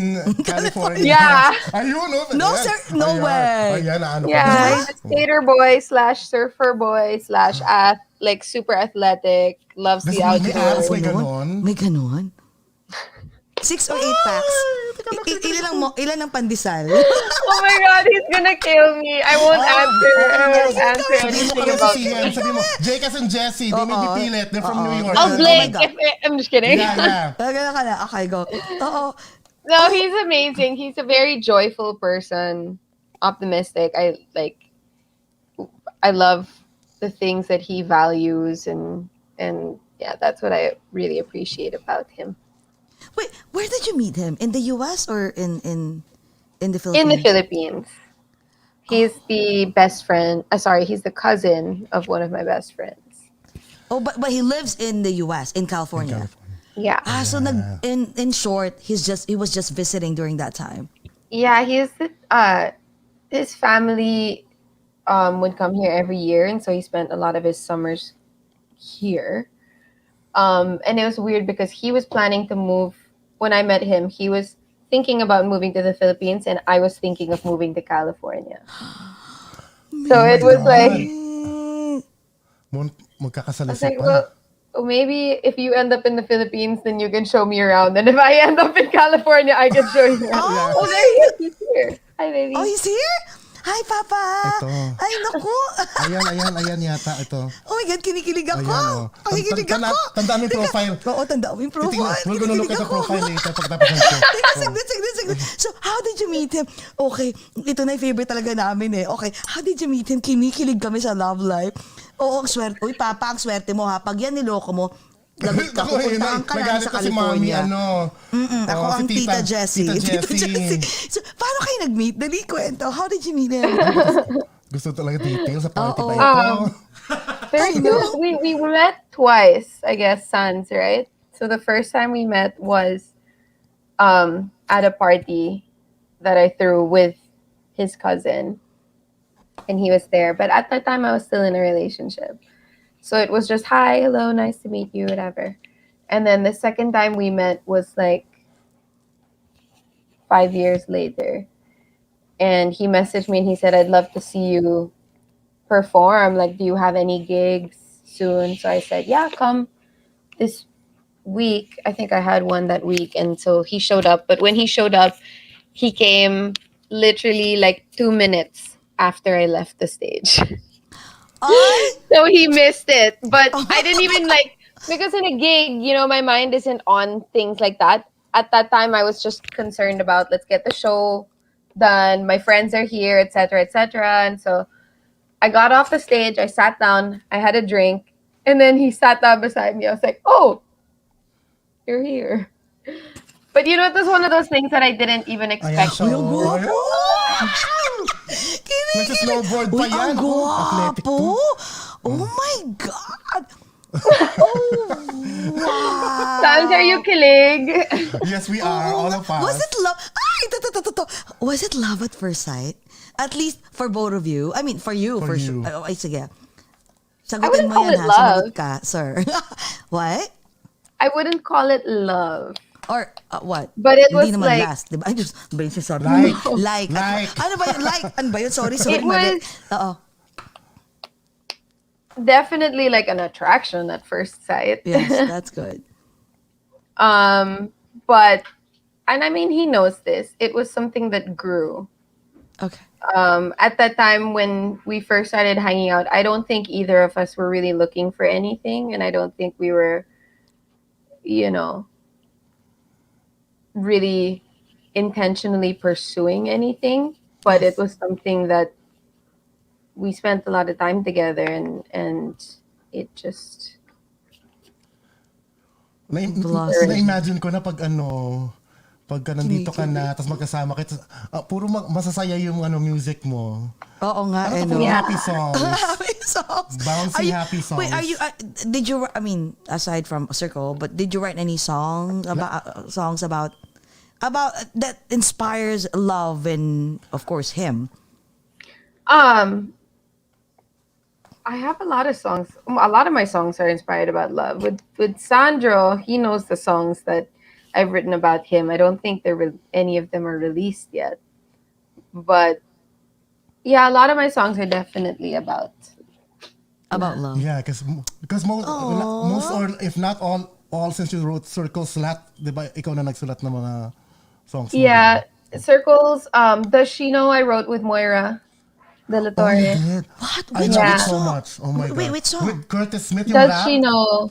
California. Yeah. Ayun, no? No, sir, no way. Ayan, ano Yeah, he's a skater boy / surfer boy / like super athletic, loves the May outdoors. aras, may ganon. May ganon? 6 or 8 packs? Ilan ang pandesal? Oh my God, he's gonna kill me. I won't answer. I won't answer Sabihin mo anything kami sa about CM, it. sabihin mo, Jake and Jessie, they may be pilit, they're from New York. I'll Oh blink my God. I'm just kidding. Yeah. Ganun ka na. Okay, go. Oo. No, he's amazing. He's a very joyful person, optimistic. I love the things that he values and yeah, that's what I really appreciate about him. Wait, where did you meet him? In the US or in the Philippines? In the Philippines. He's the best friend. He's the cousin of one of my best friends. Oh, but he lives in the US, in California. Yeah. So in short, he was just visiting during that time. Yeah, his family would come here every year, and so he spent a lot of his summers here. And it was weird because he was planning to move. When I met him, he was thinking about moving to the Philippines, and I was thinking of moving to California. So it was like, I Magkakasala was like, well, maybe if you end up in the Philippines, then you can show me around. And if I end up in California, I can show you around. Oh, there he is. He's here. Hi, baby. Oh, he's here? Hi, Papa! Ito. Ay, naku! Ayan yata, ito. Oh my God, kinikilig ako! Ayan, oh. Kinikilig ako! Tandaan mo yung profile. Oo, tandaan mo yung profile. We're gonna look at the Kinikilig ako. profile later pagkatapos ng show. Teka, saglit. So, how did you meet him? Okay, ito na yung favorite talaga namin eh. Okay, how did you meet him? Kinikilig kami sa love life. Oo, ang swerte. Uy, Papa, ang swerte mo ha. Pag yan niloko mo, lagot ka, pupuntahan ka namin sa si Mami, California. Oh, Ako ang si Tita Jessie. Tita Jessie. So, paano kayo nag-meet? Dali, kwento. How did you meet him? Gusto talaga details sa party Oo. pa ito. Very good. We met twice, I guess, sons, right? So the first time we met was at a party that I threw with his cousin, and he was there. But at that time, I was still in a relationship. So it was just, hi, hello, nice to meet you, whatever. And then the second time we met was like 5 years later. And he messaged me and he said, I'd love to see you perform. Like, do you have any gigs soon? So I said, yeah, come this week. I think I had one that week. And so he showed up. But when he showed up, he came literally like 2 minutes after I left the stage. So he missed it. But I didn't even because in a gig, my mind isn't on things like that. At that time, I was just concerned about, let's get the show done. My friends are here, etc., etc. And so I got off the stage. I sat down. I had a drink. And then he sat down beside me. I was like, oh, you're here. But it was one of those things that I didn't even expect. Nag-snowboard pa Uy, yan. ang Athletic gwapo! too. Oh my God! Oh, wow! Sans, are you kilig? Yes, we are. All of us. Was it love? Ay, to. Was it love at first sight? At least for both of you. I mean, for you. For you. Sure. Ay, sige. Sagutin mo call yan it ha. love. Sumagot ka, sir. What? I wouldn't call it love. Or what? But it Hindi was naman like- last, di ba? Ay, Diyos, ano ba yung sinasabi? Like. Ano ba yun? Like. Ano ba yun? Sorry, It mali. was- Oo. Definitely like an attraction at first sight. Yes, that's good. But, and I mean, he knows this. It was something that grew. Okay. At that time when we first started hanging out, I don't think either of us were really looking for anything. And I don't think we were, really intentionally pursuing anything. But it was something that we spent a lot of time together and it just... Na-imagine ko na pagka nandito ka na, tapos magkasama kayo, puro masasaya yung music mo. Oo nga, Puro happy songs. Happy songs. Bouncy happy songs. Wait, did you, aside from Circle, but did you write any songs about that inspires love and, of course, him? I have a lot of songs. A lot of my songs are inspired about love. With Sandro, he knows the songs that I've written about him. I don't think any of them are released yet. But yeah, a lot of my songs are definitely about love. Yeah, because most or if not all since you wrote Circles, lahat, di ba, ikaw na nagsulat ng mga songs. Yeah, Circles. Does She Know I wrote with Moira De La Oh, Torre. you did? What? I Which love it song? so much. Oh my God. Wait, which song? With Curtis Smith yung Does rap. She Know?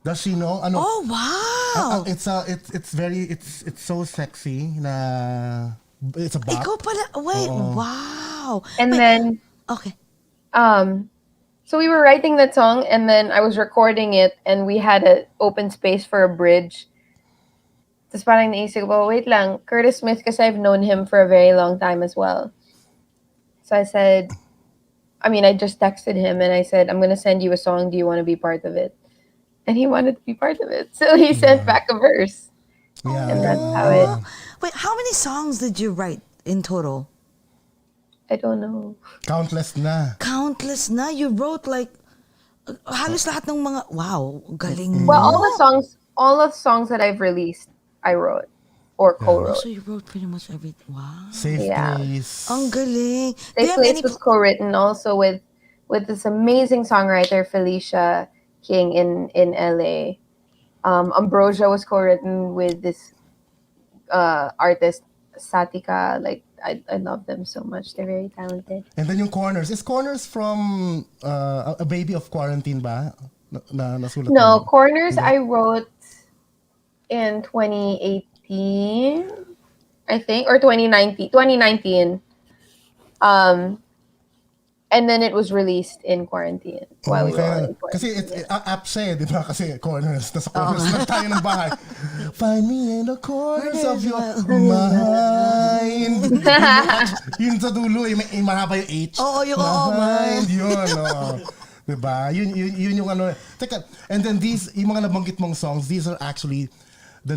Does she know? Ano? Oh, wow. It's so sexy na it's a bop. Ikaw pala. Wait, Oo. wow. And Wait, then okay. so we were writing that song and then I was recording it and we had an open space for a bridge. Tapos parang naisip ko, wait lang, Curtis Smith, kasi I've known him for a very long time as well. So I just texted him and I said, I'm going to send you a song. Do you want to be part of it? And he wanted to be part of it. So he sent back a verse. Yeah. And that's how it... Wait, how many songs did you write in total? I don't know. Countless na. Countless na. You wrote like halos lahat ng mga wow, galing Well, mo. all the songs that I've released, I wrote or co-wrote. So you wrote pretty much everything. Wow. Safe Yeah. Place. Ang galing. Do you This have place any was co-written also with this amazing songwriter Felicia King in LA. Ambrosia was co-written with this artist Satika. Like I love them so much. They're very talented. And then yung Corners. Is Corners from A Baby of Quarantine ba? Nasulat No, mo? Corners I wrote in 2018, I think, or 2019. 2019. And then it was released in quarantine while we were all in Kasi quarantine. app siya eh, di ba? Kasi Corners. Nasa Corners lang tayo ng bahay. Find me in the corners of your mind. Yun sa dulo eh, may mahaba yung H. Oo, yung mind. Yun, diba? Yun yung ano. Teka, and then yung mga nabanggit mong songs, these are actually the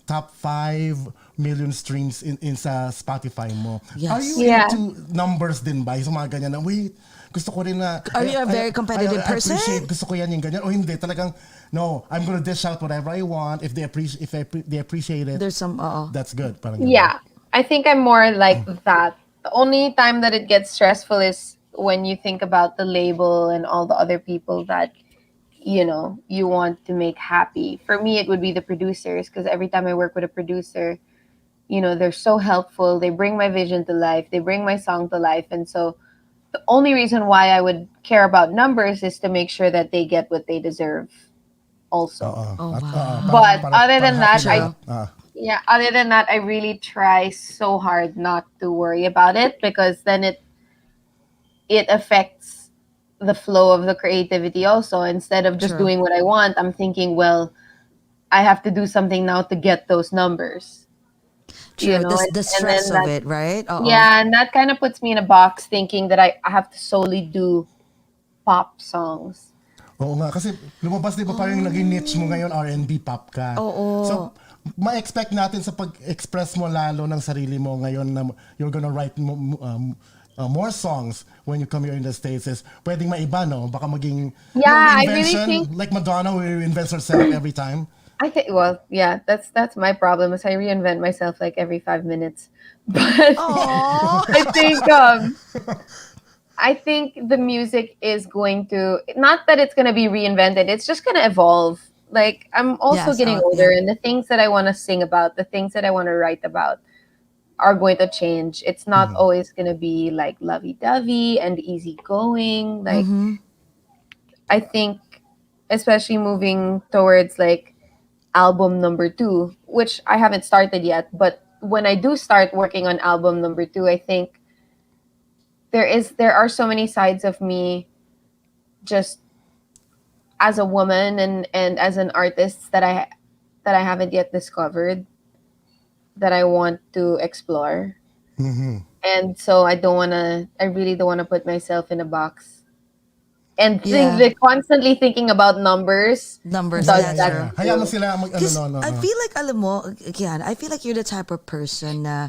top 5 million streams in sa Spotify mo. Yes. Are you Yeah. into numbers din ba? Yung mga ganyan na, wait, gusto ko rin na... Are you a very competitive person? Gusto ko yan yung ganyan. O hindi, talagang, no, I'm gonna dish out whatever I want. If they appreciate it, There's some that's good. Parang ganun. Yeah, I think I'm more like that. The only time that it gets stressful is when you think about the label and all the other people that you want to make happy. For me, it would be the producers, because every time I work with a producer, they're so helpful. They bring my vision to life. They bring my song to life. And so the only reason why I would care about numbers is to make sure that they get what they deserve also. Oh, At, wow. But parang other than that, happy na. Yeah, other than that, I really try so hard not to worry about it, because then it affects the flow of the creativity also. Instead of just True. doing what I want, I'm thinking, well, I have to do something now to get those numbers. True, the and stress then of it, right? Oo. Yeah, and that kind of puts me in a box thinking that I have to solely do pop songs. Oo nga, kasi lumabas di ba parang naging niche mo ngayon, R&B pop ka. Oo. So, ma-expect natin sa pag-express mo lalo ng sarili mo ngayon na you're gonna write more songs when you come here in the States is pwedeng maiba, no? Baka maging Yeah, I really reinvention, think- like Madonna who reinvents herself every time. I think, well, yeah, that's my problem is I reinvent myself like every 5 minutes. But Aww. I think the music is going to, not that it's going to be reinvented, it's just going to evolve. Like, I'm also Yes, getting older, and the things that I want to sing about, the things that I want to write about are going to change. It's not always going to be like lovey-dovey and easygoing. Like, I think, especially moving towards like album number 2, which I haven't started yet, but when I do start working on album number 2, I think there are so many sides of me just as a woman and as an artist that I haven't yet discovered that I want to explore. And so I really don't want to put myself in a box and constantly thinking about numbers. Numbers, does yeah, that sure. too. Hayaan mo sila mag Because no. I feel like, alam mo, Kiana, I feel like you're the type of person na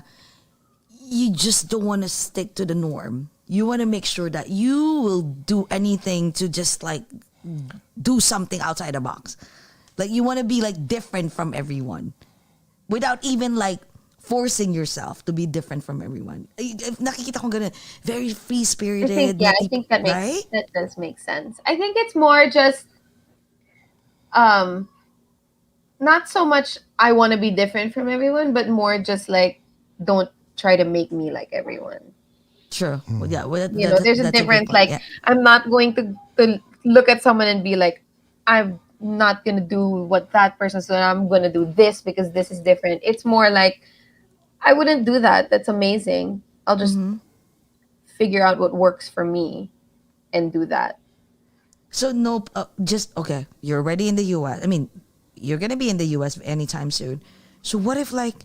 you just don't want to stick to the norm. You want to make sure that you will do anything to just like do something outside the box. Like you want to be like different from everyone without even like forcing yourself to be different from everyone. Nakikita ko ganun, very free-spirited. I think that does make sense. I think it's more just not so much I want to be different from everyone, but more just like don't try to make me like everyone. True. Well, yeah, well, There's a that's difference. good point, Like I'm not going to look at someone and be like, I'm not gonna do what that person's doing. I'm gonna do this because this is different. It's more like I wouldn't do that. That's amazing. I'll just figure out what works for me and do that. So no, just okay. You're already in the U.S. I mean, you're gonna be in the U.S. anytime soon. So what if like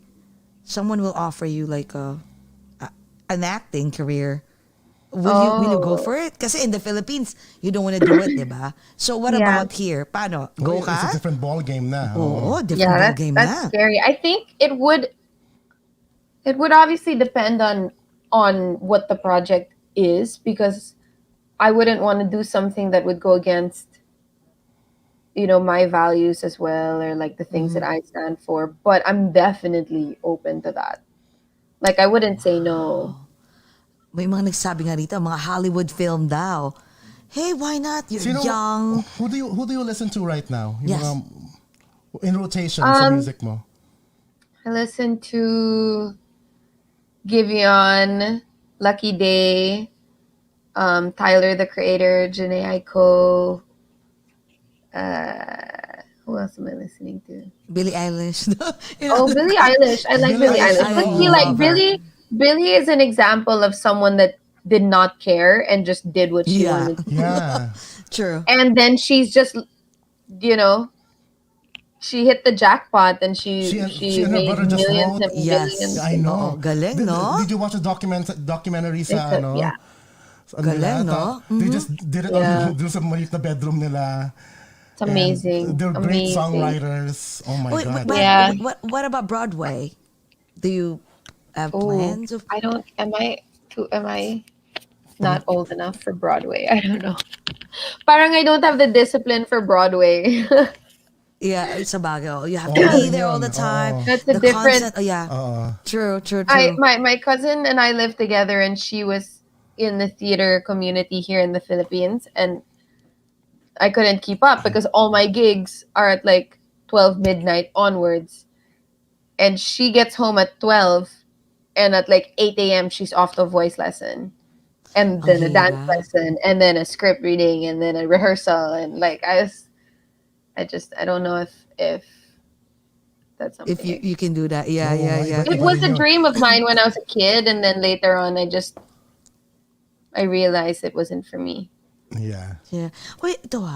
someone will offer you like an acting career? Will you go for it? Kasi in the Philippines, you don't want to do it, diba? So what about here? Paano? Go It's a ka? different ball game na. Oo, different ball game that's na. scary. I think it would obviously depend on what the project is, because I wouldn't want to do something that would go against my values as well, or like the things that I stand for, but I'm definitely open to that. Like I wouldn't say no. May mga nagsabi nga rito, mga Hollywood film daw. Hey, why not? You're young. Who do you listen to right now? Yung Yes. mga in rotation sa music mo. I listen to Giveon, Lucky Day, Tyler the Creator, Janae Aiko. Who else am I listening to? Billie Eilish. Billie Eilish. I like Billie Eilish. I But see, like love her. Billie is an example of someone that did not care and just did what she wanted to do. Yeah. True. And then she's just, she hit the jackpot and she and her made brother just millions wrote. and Yes. billions. I know. Oo, galing, no? Did you watch the documentary sa It's ano? yeah. Sa ano Galing, nila? no? They just did it on dun sa maliit na bedroom nila. It's amazing. And they're great Amazing. songwriters. Oh my Wait, God. but Yeah. what about Broadway? Do you have Oh, plans of? I don't. Am I not old enough for Broadway? I don't know. Parang I don't have the discipline for Broadway. Yeah, it's a bagay. You have Oh, to be yun there all yun. the time. Oo. That's a different. Yeah. True. My cousin and I lived together, and she was in the theater community here in the Philippines, and I couldn't keep up because all my gigs are at like 12 midnight onwards, and she gets home at 12, and at like 8 a.m. she's off to voice lesson, and then a dance lesson, and then a script reading, and then a rehearsal, and like I don't know if that's something. If you can do that, yeah. It was a dream of mine when I was a kid, and then later on, I realized it wasn't for me. Yeah. Yeah. Wait, ito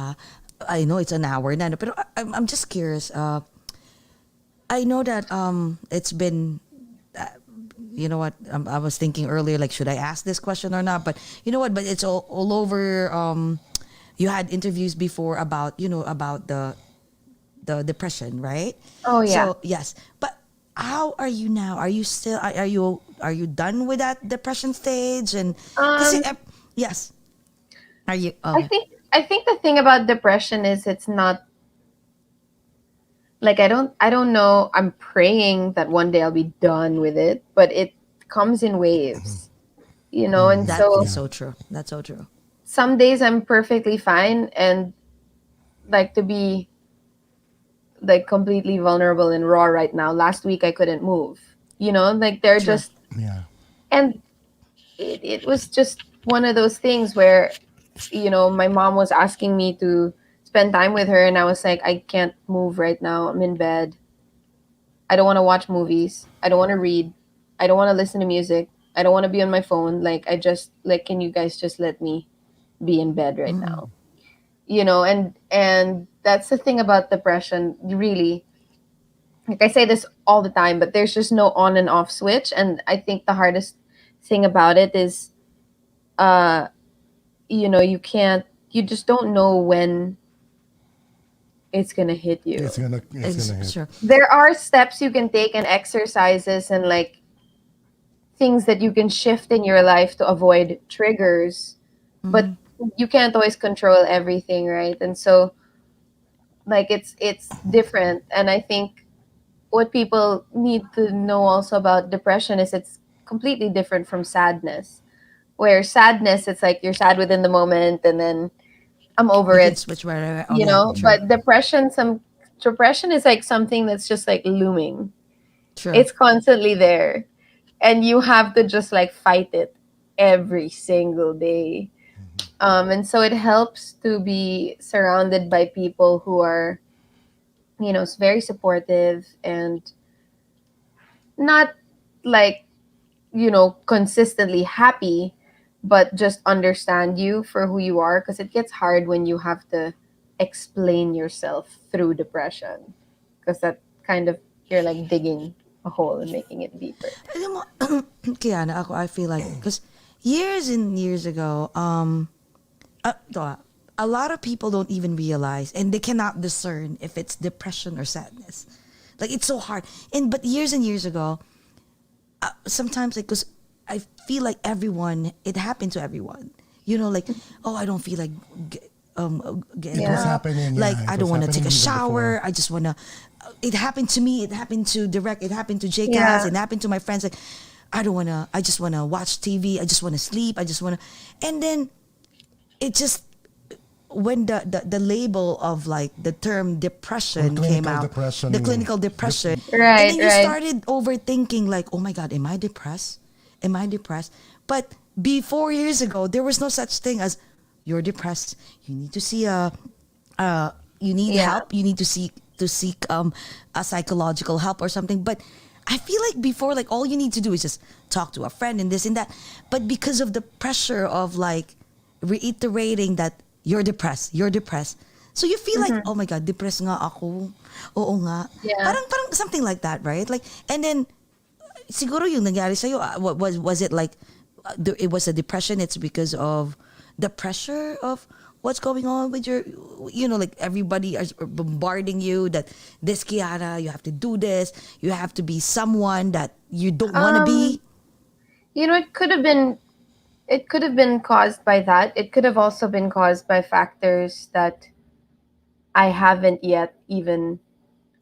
I know it's an hour na, pero I'm just curious. I know that it's been. You know what? I was thinking earlier, like, should I ask this question or not? But you know what? But it's all over. You had interviews before about about the depression, right? Oh yeah. So yes, but how are you now? Are you still are you done with that depression stage? And kasi, Um, yes, are you I okay? think I think the thing about depression is it's not like I don't know. I'm praying that one day I'll be done with it, but it comes in waves, and That is so so true. That's so true. some days I'm perfectly fine and like to be like completely vulnerable and raw right now. Last week I couldn't move. Like they're True. just Yeah. and it was just one of those things where my mom was asking me to spend time with her and I was like I can't move right now. I'm in bed. I don't want to watch movies. I don't want to read. I don't want to listen to music. I don't want to be on my phone. Like I just like can you guys just let me be in bed right now? And that's the thing about depression, really. Like I say this all the time, but there's just no on and off switch. And I think the hardest thing about it is uh you just don't know when it's gonna hit you. It's gonna hit. Sure. There are steps you can take and exercises and like things that you can shift in your life to avoid triggers, but you can't always control everything, right? And so like it's different. And I think what people need to know also about depression is it's completely different from sadness. Where sadness, it's like you're sad within the moment and then I'm over You can it, switch wherever. Oh yeah, true. But depression is like something that's just like looming. True. It's constantly there, and you have to just like fight it every single day. And so it helps to be surrounded by people who are, very supportive and not like, consistently happy, but just understand you for who you are. Because it gets hard when you have to explain yourself through depression. Because that kind of, you're like digging a hole and making it deeper. Alam mo, Kiana, I feel like, because years and years ago, ito a lot of people don't even realize and they cannot discern if it's depression or sadness. Like, it's so hard. But years and years ago, sometimes, like, because I feel like it happened to everyone. Like, oh, I don't feel like getting It was up. happening. Yeah, Like, it I was don't want to happening take a even shower. before. I just want to. It happened to me. It happened to Direct. It happened to JCast. Yeah. It happened to my friends. Like, I don't want to. I just want to watch TV. I just want to sleep. I just want to. And then it just when the label of like the term depression Or came clinical out, depression. the clinical depression, and Right, then you right. started overthinking like, oh my god, am I depressed? Am I depressed? But before years ago, there was no such thing as you're depressed. You need to see you need Yeah. help. You need to seek a psychological help or something. But I feel like before, like all you need to do is just talk to a friend and this and that. But because of the pressure of like reiterating that you're depressed. So you feel like, oh my God, depressed nga ako. Oo nga. Yeah. Parang something like that, right? Like, and then, siguro yung nangyari sa'yo, was it like, it was a depression, it's because of the pressure of what's going on with your, like everybody is bombarding you that this Kiana, you have to do this, you have to be someone that you don't want to Um, be. it could have been caused by that. It could have also been caused by factors that I haven't yet even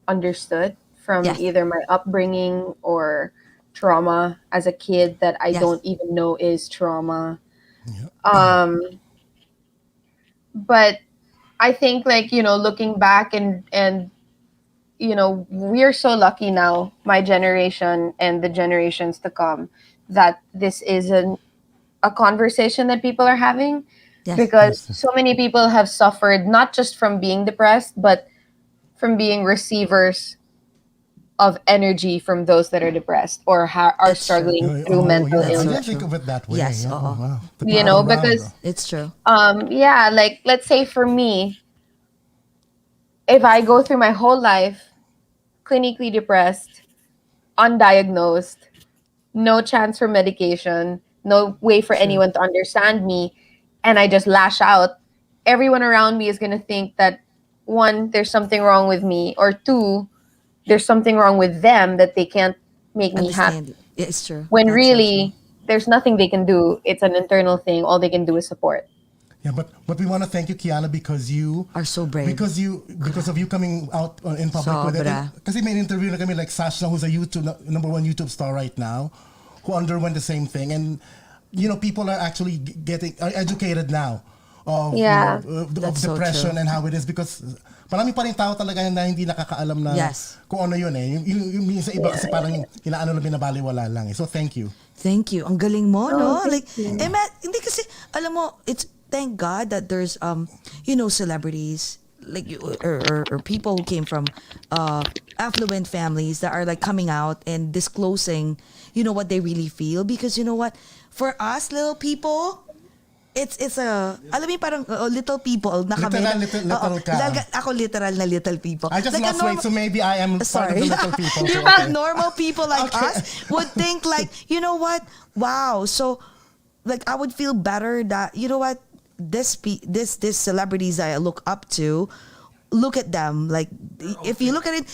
understood from Yes, either my upbringing or trauma as a kid that I yes. don't even know is trauma. Yeah. Um, but I think like, looking back and we're so lucky now, my generation and the generations to come, that this is a conversation that people are having Yes. because so many people have suffered not just from being depressed, but from being receivers of energy from those that are depressed or are It's true. struggling through Oh, mental yeah. That's I so didn't illness. think true. of it that way. Yes, Yeah. Oh, oo. wow. The people around. Because It's true. yeah, like let's say for me, if I go through my whole life clinically depressed, undiagnosed, no chance for medication, no way for True. anyone to understand me, and I just lash out, everyone around me is going to think that one, there's something wrong with me, or two, there's something wrong with them that they can't make me happy. Understand. Yeah, it's true. When That's so really, there's nothing they can do. It's an internal thing. All they can do is support. Yeah, but we want to thank you, Kiana, because you Are so brave. Because of you coming out in public with it. Sobra. Kasi may interview na kami like Sasha, who's a number one YouTube star right now, who underwent the same thing, and people are actually are educated now of Yeah. of That's so depression true. and how it is, because marami pa rin tao talaga na hindi nakakaalam na Yes. kung ano yun eh. Yung minsan iba kasi parang inaano lang, binabaliwala lang eh. So thank you. Thank you. Ang galing mo, no? thank Like, you. hindi kasi, alam mo, it's, thank God that there's, celebrities, like, or people who came from affluent families that are like coming out and disclosing, what they really feel. Because you know what? For us, little people, it's alam mo yung parang little people na kami. Little ka. Ako literal na little people. I just Like, lost weight, so maybe I am part of the little people. So, Diba, okay. normal people like Okay. us would think like, you know what? Wow. So, like, I would feel better that, you know what? This celebrities that I look up to, look at them. Like, if you look at it,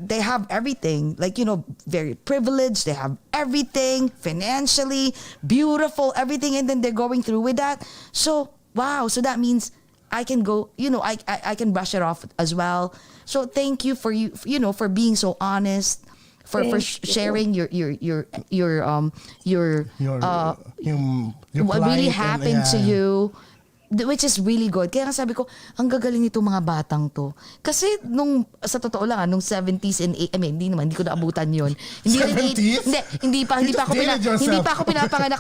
they have everything. Like, very privileged. They have everything, financially, beautiful, everything. And then they're going through with that. So, wow. So that means I can go, I can brush it off as well. So thank you for for being so honest, for Thank you. sharing your what really plight happened and, to you. Which is really good. Kaya nga sabi ko, ang gagaling nitong mga batang to. Kasi sa totoo lang, nung 70s and hindi ko naabutan yun. Hindi, 70s? Hindi pa You just dated yourself. hindi pa ako pinapanganak.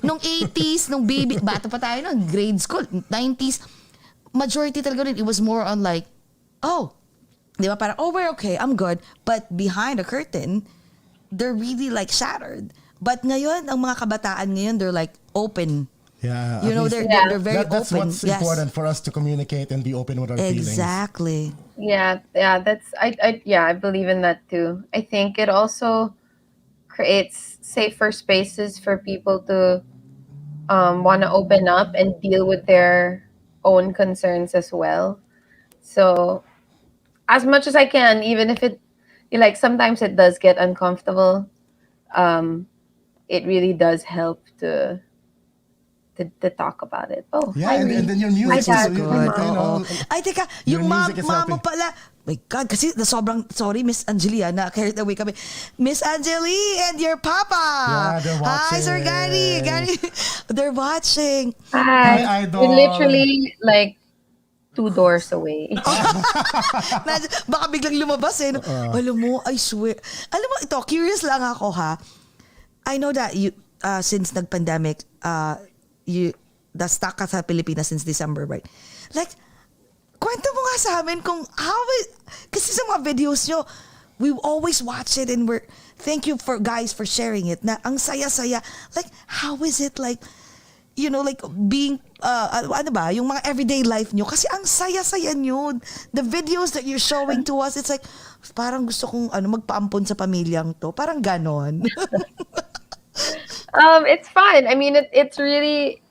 Nung 80s, nung baby, bata pa tayo, nung grade school, 90s, majority talaga rin, it was more on like, di ba, parang, we're okay, I'm good. But behind the curtain, they're really like shattered. But ngayon, ang mga kabataan ngayon, they're like open. Yeah, You at know, least they're very that's open. what's Yes. important for us to communicate and be open with our feelings. Exactly. Yeah, that's I believe in that too. I think it also creates safer spaces for people to want to open up and deal with their own concerns as well. So as much as I can, even if sometimes it does get uncomfortable, it really does help to talk about it. Yeah, and then your music Dad. is Good. know, Ay, teka, your yung music is mom mo helping. pala. My God, kasi sobrang, sorry, Miss Angelia, na carried away kami. Miss Angeli and your papa. Yeah, they're Hi, Sir watching. Gary. They're watching. Hi, Idol. We're literally like 2 doors away. Baka biglang lumabas eh. No? Alam mo, I swear. Alam mo, ito, curious lang ako ha. I know that you, since nag-pandemic, you stuck ka sa Pilipinas since December, right? Like, kwento mo nga sa amin kung kasi sa mga videos nyo, we always watch it and thank you for sharing it, na ang saya-saya. Like, how is it like, like being, yung mga everyday life nyo? Kasi ang saya-saya nyo. The videos that you're showing to us, it's like, parang gusto kong magpaampon sa pamilyang to. Parang ganon. It's fun. I mean, it's really.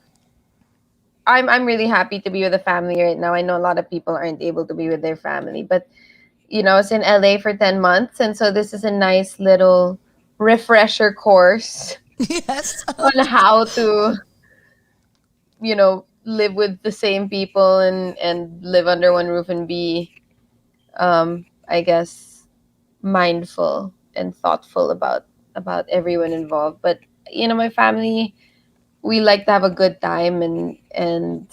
I'm really happy to be with the family right now. I know a lot of people aren't able to be with their family, but I was in LA for 10 months, and so this is a nice little refresher course Yes. on how to, live with the same people and live under one roof and be, I guess, mindful and thoughtful about everyone involved. But my family, we like to have a good time, and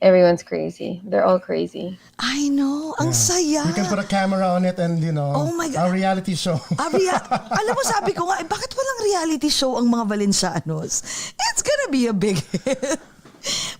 everyone's crazy. They're all crazy. I know. Ang saya. We can put a camera on it and, Oh my God. a reality show. Alam mo, sabi ko nga, bakit walang reality show ang mga Valencianos? It's gonna be a big hit.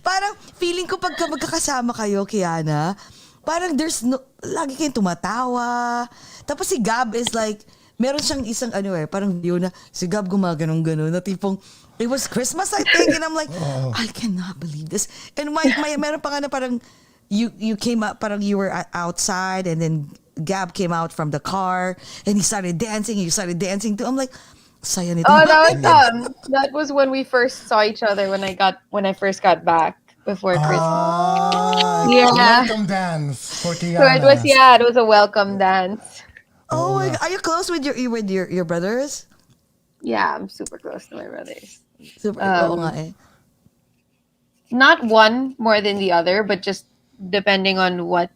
Parang feeling ko pagka magkakasama kayo, Kiana, parang lagi kayong tumatawa. Tapos si Gab is like, meron siyang isang parang video na si Gab gumaganong-ganon na tipong, it was Christmas, I think, and I'm like, I cannot believe this. And meron pa nga na parang, you came up, parang you were outside, and then Gab came out from the car, and he started dancing, and you started dancing too. I'm like, saya nito. Oh, that was when we first saw each other when I first got back before Christmas. Yeah. Welcome dance for Kiana. So it was a welcome dance. Oh my God. Are you close with your brothers? Yeah, I'm super close to my brothers. Super. Oo nga eh. Not one more than the other, but just depending on what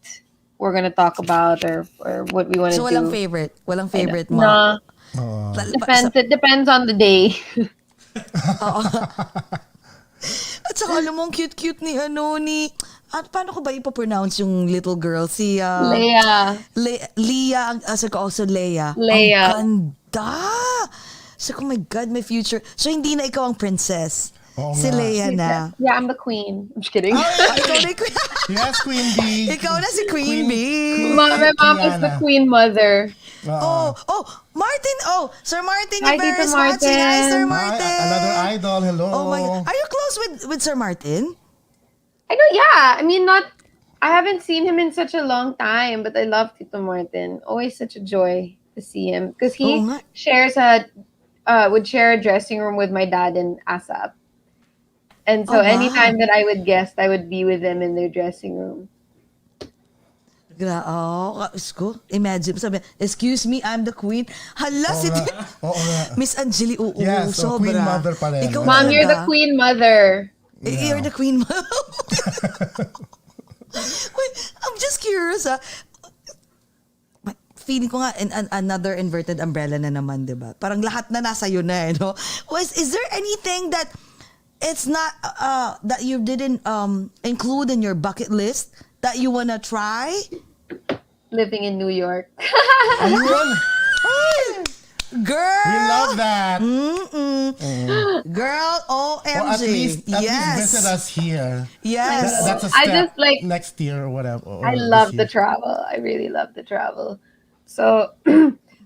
we're gonna talk about or what we want to So do. walang favorite? Walang favorite mo? No, depends. It depends on the day. At saka alam mo, ang cute-cute ni paano ko ba ipopronounce yung little girl? Si Leia. Leia, asa ko also Leia. Leia. Ang ganda! So, oh my God, my future. So, hindi na ikaw ang princess. Si Leia na. Yeah, I'm the queen. I'm just kidding. Ikaw na queen. Yes, Queen Bee. Ikaw na si Queen Bee. My mom is the queen mother. Martin. Oh, Sir Martin. Hi, You're very Tito watching. Hi, Sir Martin. Martin. Another idol. Hello. Oh my God. Are you close with Sir Martin? I know, yeah. I mean, I haven't seen him in such a long time, but I love Tito Martin. Always such a joy to see him. Because he would share a dressing room with my dad in ASAP. And so anytime that I would guest, I would be with them in their dressing room. Imagine, sabi, excuse me, I'm the queen. Hala, Miss Angeli, yes, sobra. Queen Mother pa rin. Mom, you're the queen mother. Yeah. You're the queen mother. Wait, I'm just curious, feeling ko nga another inverted umbrella na naman, di ba? Parang lahat na nasa iyo na, no? Is there anything that it's not that you didn't include in your bucket list that you wanna try? Living in New York. Ayun. Girl, We love that. Girl, OMG. Or at least visit us here. Yes. That's a I step just like next year or whatever. Or I love the travel. I really love the travel. So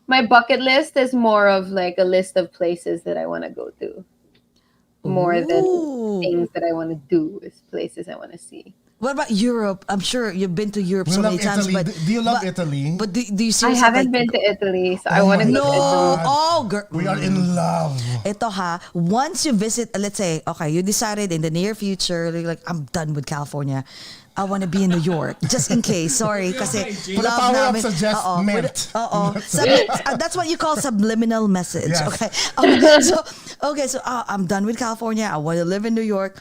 my bucket list is more of like a list of places that I want to go to. More than things that I want to do is places I want to see. What about Europe? I'm sure you've been to Europe so many times. Italy. But do you love Italy? But do you I seriously haven't been to Italy, so I want to go to Italy. Oh, girl. We are in love. Ito once you visit, let's say, okay, you decided in the near future, like, I'm done with California. I want to be in New York. Just in case. Sorry. Kasi The love power of namin. suggest meant. That's what you call subliminal message. Yes. Okay. So I'm done with California. I want to live in New York.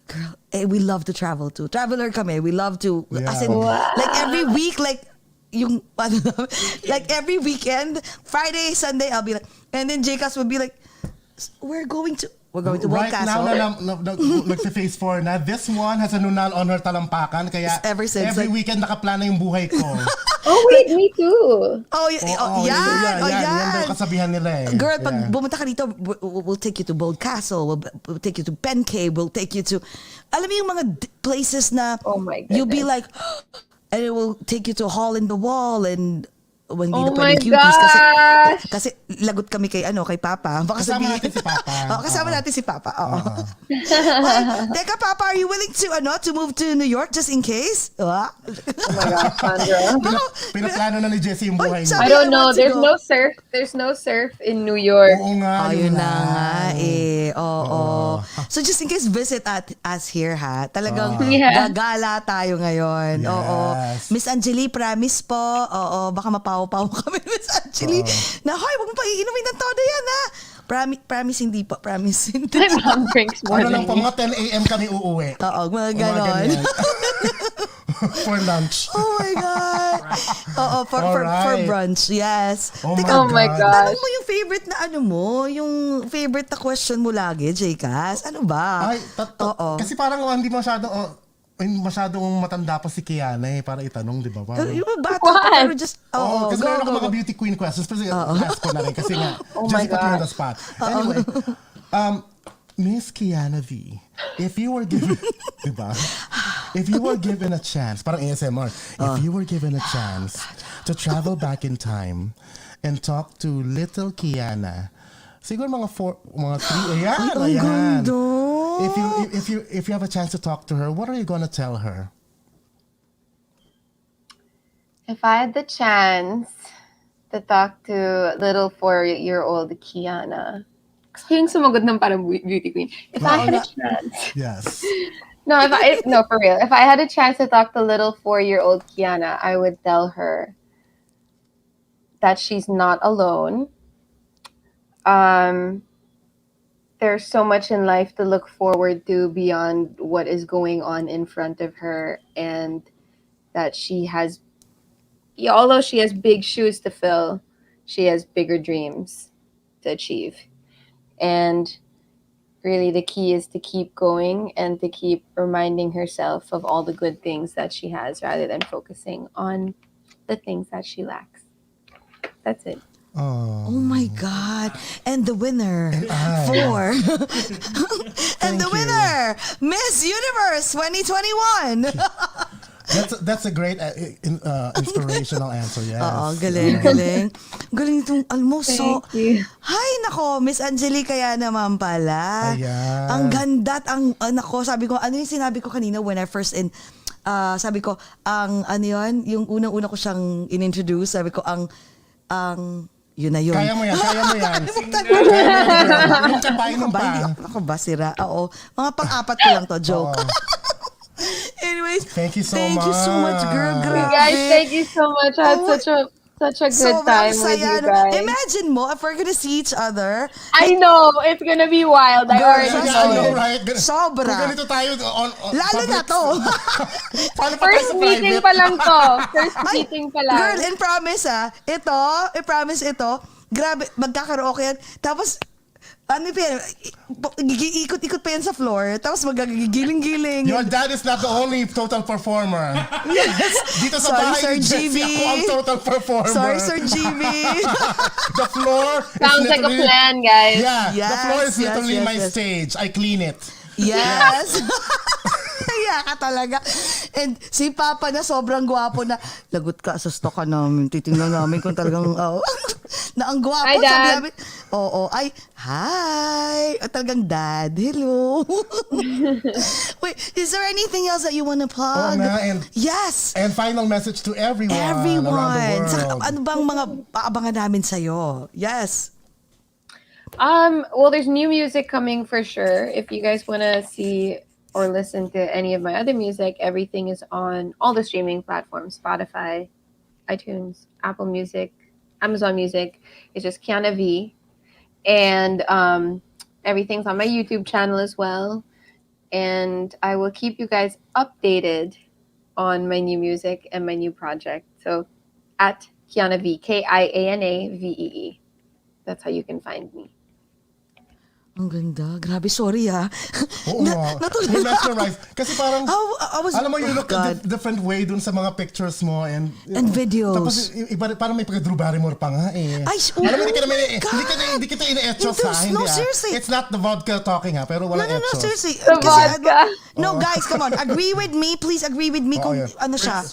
Girl, we love to travel too. Traveler kami. We love to. Yeah. As in, like every week, like yung, like every weekend, Friday, Sunday, I'll be like, and then Jcas would be like, we're going to World right Castle. Now nagsi-phase 4 na. This one has a nunal on her talampakan. Kaya Ever since, every like, weekend nakaplano yung buhay ko. Oh wait, me too. Yan daw kasabihan nila eh. Girl, pag bumunta ka dito, we'll take you to Bold Castle, we'll take you to Ben Cave, we'll take you to, alam mo yung mga places na, Oh my goodness. you'll be like, and it will take you to Hall in the Wall, and when hindi na Oh my pwedeng cuties gosh! kasi lagot kami kay Papa. Baka Kasama sabihin- natin si Papa. Kasama natin si Papa. Oo. Teka, Papa, are you willing to move to New York just in case? Oh my gosh, Sandra. Pinaplano na ni Jessie yung buhay niya. sabi- I don't know. want to There's go. no surf. There's no surf in New York. Oo nga, Ayun yun na nga lang. eh. Oo. So just in case, visit us here ha. Talagang Yeah. gagala tayo ngayon. Yes. Oo. Miss Angeli, promise po. Oo. Baka mapaw-paw kami, Miss Angeli. Na, hoy, huwag mo pa iinumin ng todo yan ha. Promise hindi po. Promise hindi. My mom drinks more Ano lang than po, me. mga 10 a.m. kami uuwi. Oo, mga Mga ganon. ganyan. For lunch. Oh my God. Oo, for Alright. brunch. Yes. Oh Teka, Oh my tanong gosh. mo yung favorite na yung favorite na question mo lagi, Jcas. Ano ba? Ay, Oo. kasi parang hindi masyadong matanda pa si Kiana eh, para itanong, di ba? Parang, Yung bata What? pa, pero just, kasi go, meron ako go, mga go. beauty queen questions, pero ask ko na rin kasi nga, Oh just my put me on God. the spot. Anyway, Miss Kiana V, if you were given, di ba? If you were given a chance, parang ASMR, if you were given a chance to travel back in time and talk to little Kiana, siguro mga 3, ayan, Ang ayan. ganda. If you have a chance to talk to her, what are you gonna tell her? If I had the chance to talk to little 4-year-old Kiana, gusto yung sumagot ng parang beauty queen. If I had a chance. Yes. No, for real. If I had a chance to talk to little 4-year-old Kiana, I would tell her that she's not alone. Um, there's so much in life to look forward to beyond what is going on in front of her, and that she has, although she has big shoes to fill, she has bigger dreams to achieve. And really, the key is to keep going and to keep reminding herself of all the good things that she has rather than focusing on the things that she lacks. That's it. Oh my God. And the winner for and the winner, Miss Universe 2021. That's a great inspirational answer. Yes. Oo, galing. Galing itong almost so. Thank you. Hay, nako, Miss Angelique kaya naman pala. Ayan. Ang ganda at ang, nako, sabi ko, ano yung sinabi ko kanina when I first sabi ko, ang, ano yun, yung unang-una ko siyang in-introduce, sabi ko, yun na yun. Kaya mo yan. Yung kapainom pa. Ako ba, sira? Oo. Mga pang-apat ko lang to, joke. Anyways, Thank you so much, girl. Grabe. Guys, thank you so much. I had such a good time with you guys. Imagine mo, if we're gonna see each other. I know, it's gonna be wild. I already I know know, it. right? Sobra. Kung ganito tayo on Lalo na to. Paano pa tayo First sa meeting private? pa lang to. First meeting pa lang. Girl, and promise ito, grabe, magkakaraoke yan. Tapos, ano pa yan, ikot-ikot pa yan sa floor, tapos magagigiling-giling. Your dad is not the only total performer. Yes. Dito sa Sorry, bahay Sir ni Jessie, GB. ako ang total performer. Sorry, Sir GB. The floor Sounds is like a literally... plan, guys. Yeah, the Yes, floor is yes, literally yes, my yes. stage. I clean it. Yes. Kaya ka talaga. And si Papa na sobrang gwapo na, lagot ka sa stock ka namin. Titingnan namin kung talagang, na ang gwapo. Hi, Dad. Sabi namin, ay, hi. Talagang dad, hello. Wait, is there anything else that you want to plug? Yes. And final message to everyone around the world. Saka, ano bang mga aabangan namin sa'yo? Yes. Well, there's new music coming for sure. If you guys want to see or listen to any of my other music, everything is on all the streaming platforms: Spotify, iTunes, Apple Music, Amazon Music. It's just Kiana V. And everything's on my YouTube channel as well. And I will keep you guys updated on my new music and my new project. So at Kiana V, KIANAVEE. That's how you can find me. Ang ganda. Grabe, sorry Oo nga. You mesmerized. Kasi parang, I was, alam mo, you look a God. different way dun sa mga pictures mo and videos. Tapos, iba, parang may pagka-Drew Barrymore pa nga eh. Ay, alam mo, God. hindi kita ine-etchos ha. No, Hindi, seriously. It's not the vodka talking ha, pero walang No, etchos. seriously. The vodka. No, guys, come on. Agree with me. Please agree with me kung yeah. ano siya.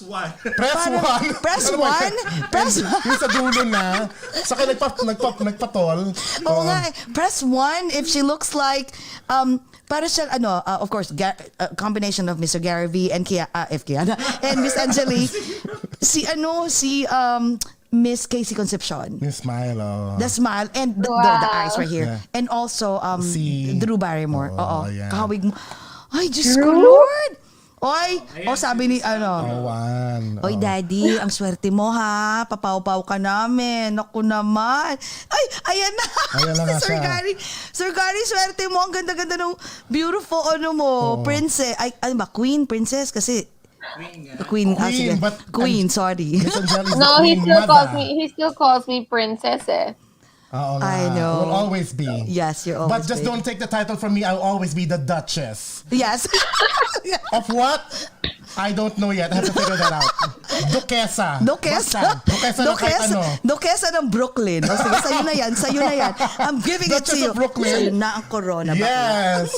Press Parang- 1. Press 1? Press 1? Yung sa dulo na, saka nagpatol. Oo nga eh. Press 1 if she looks like, para siya, of course, combination of Mr. Gary V and Kiana, and Miss Angelique, si Miss Casey Concepcion. Yung smile, The smile and the eyes right here. Yeah. And also Si- Drew Barrymore. Oo. yeah. Kahawig mo. Ay, Diyos ko, Lord! Oy, sabi ni, One. Oy, Daddy, ang swerte mo ha. Papaw-paw ka namin. Naku naman. Ay, ayan na. Ayan na nga Sir siya. Gary. Sir Gary, swerte mo. Ang ganda-ganda ng beautiful, princess. Ay, ano ba? Queen, princess? Kasi, Queen, sige. but- Queen, sorry. Miss Angel is No, the he queen still calls me princess eh. Oo nga. I know. Will always be. Yes, you're always But just don't take the title from me. I'll always be the Duchess. Yes. Of what? I don't know yet. I have to figure that out. Duquesa. Duquesa. Basta. Duquesa ng kahit ano. Duquesa ng Brooklyn. O sige, sa'yo na yan. I'm giving it to Duchess you. of Brooklyn. Sa'yo na ang corona. Yes.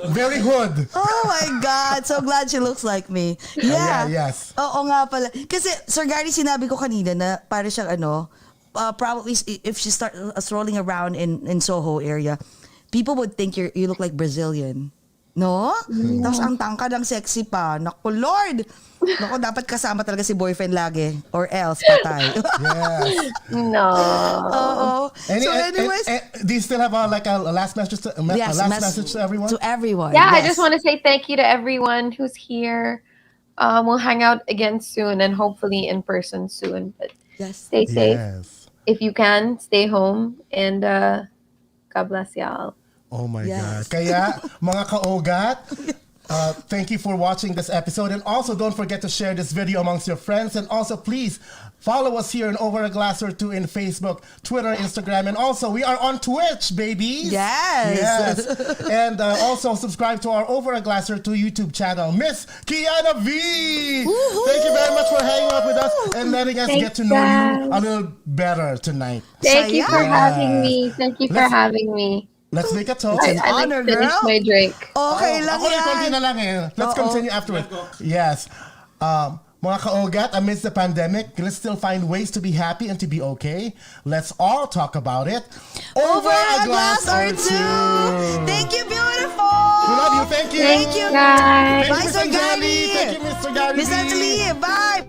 Very good. Oh my God. So glad she looks like me. Yeah. Yes. Oo nga pala. Kasi, Sir Gary, sinabi ko kanina na para siyang probably if she start strolling around in Soho area, people would think you look like Brazilian. No? Tapos ang tangkad, ang sexy pa. Naku, Lord! Naku, dapat kasama talaga si boyfriend lagi. Or else, patay. Yes. No. Oo. So anyways, do you still have a last message to, yes, message to everyone? To everyone. Yeah, I yes. just want to say thank you to everyone who's here. We'll hang out again soon and hopefully in person soon. But Yes. Stay safe. Yes. If you can, stay home. And God bless y'all. Oh my Yes. God. Kaya, mga kaogat, thank you for watching this episode. And also, don't forget to share this video amongst your friends. And also, please follow us here in Over a Glass or Two in Facebook, Twitter, Instagram. And also, we are on Twitch, babies. Yes. Yes. And also, subscribe to our Over a Glass or Two YouTube channel, Miss Kiana V. Woohoo! Thank you very much for hanging out with us and letting us Thanks, get to know guys. you a little better tonight. Thank you for Sayang. having me. Thank you for Let's- having me. Let's make a toast. It's an I honor, finished girl. my drink. Okay lang Ako rin, konti yan. na lang eh. Let's Oo. continue afterwards. Yes. Mga kaogat, amidst the pandemic, let's still find ways to be happy and to be okay. Let's all talk about it. Over a glass or two. Thank you, beautiful. We love you. Thank you. Thank you. Guys. Thank Bye, you, Sir Mr. Gary. Gary. Thank you, Mr. Gary. Miss Angelie, bye.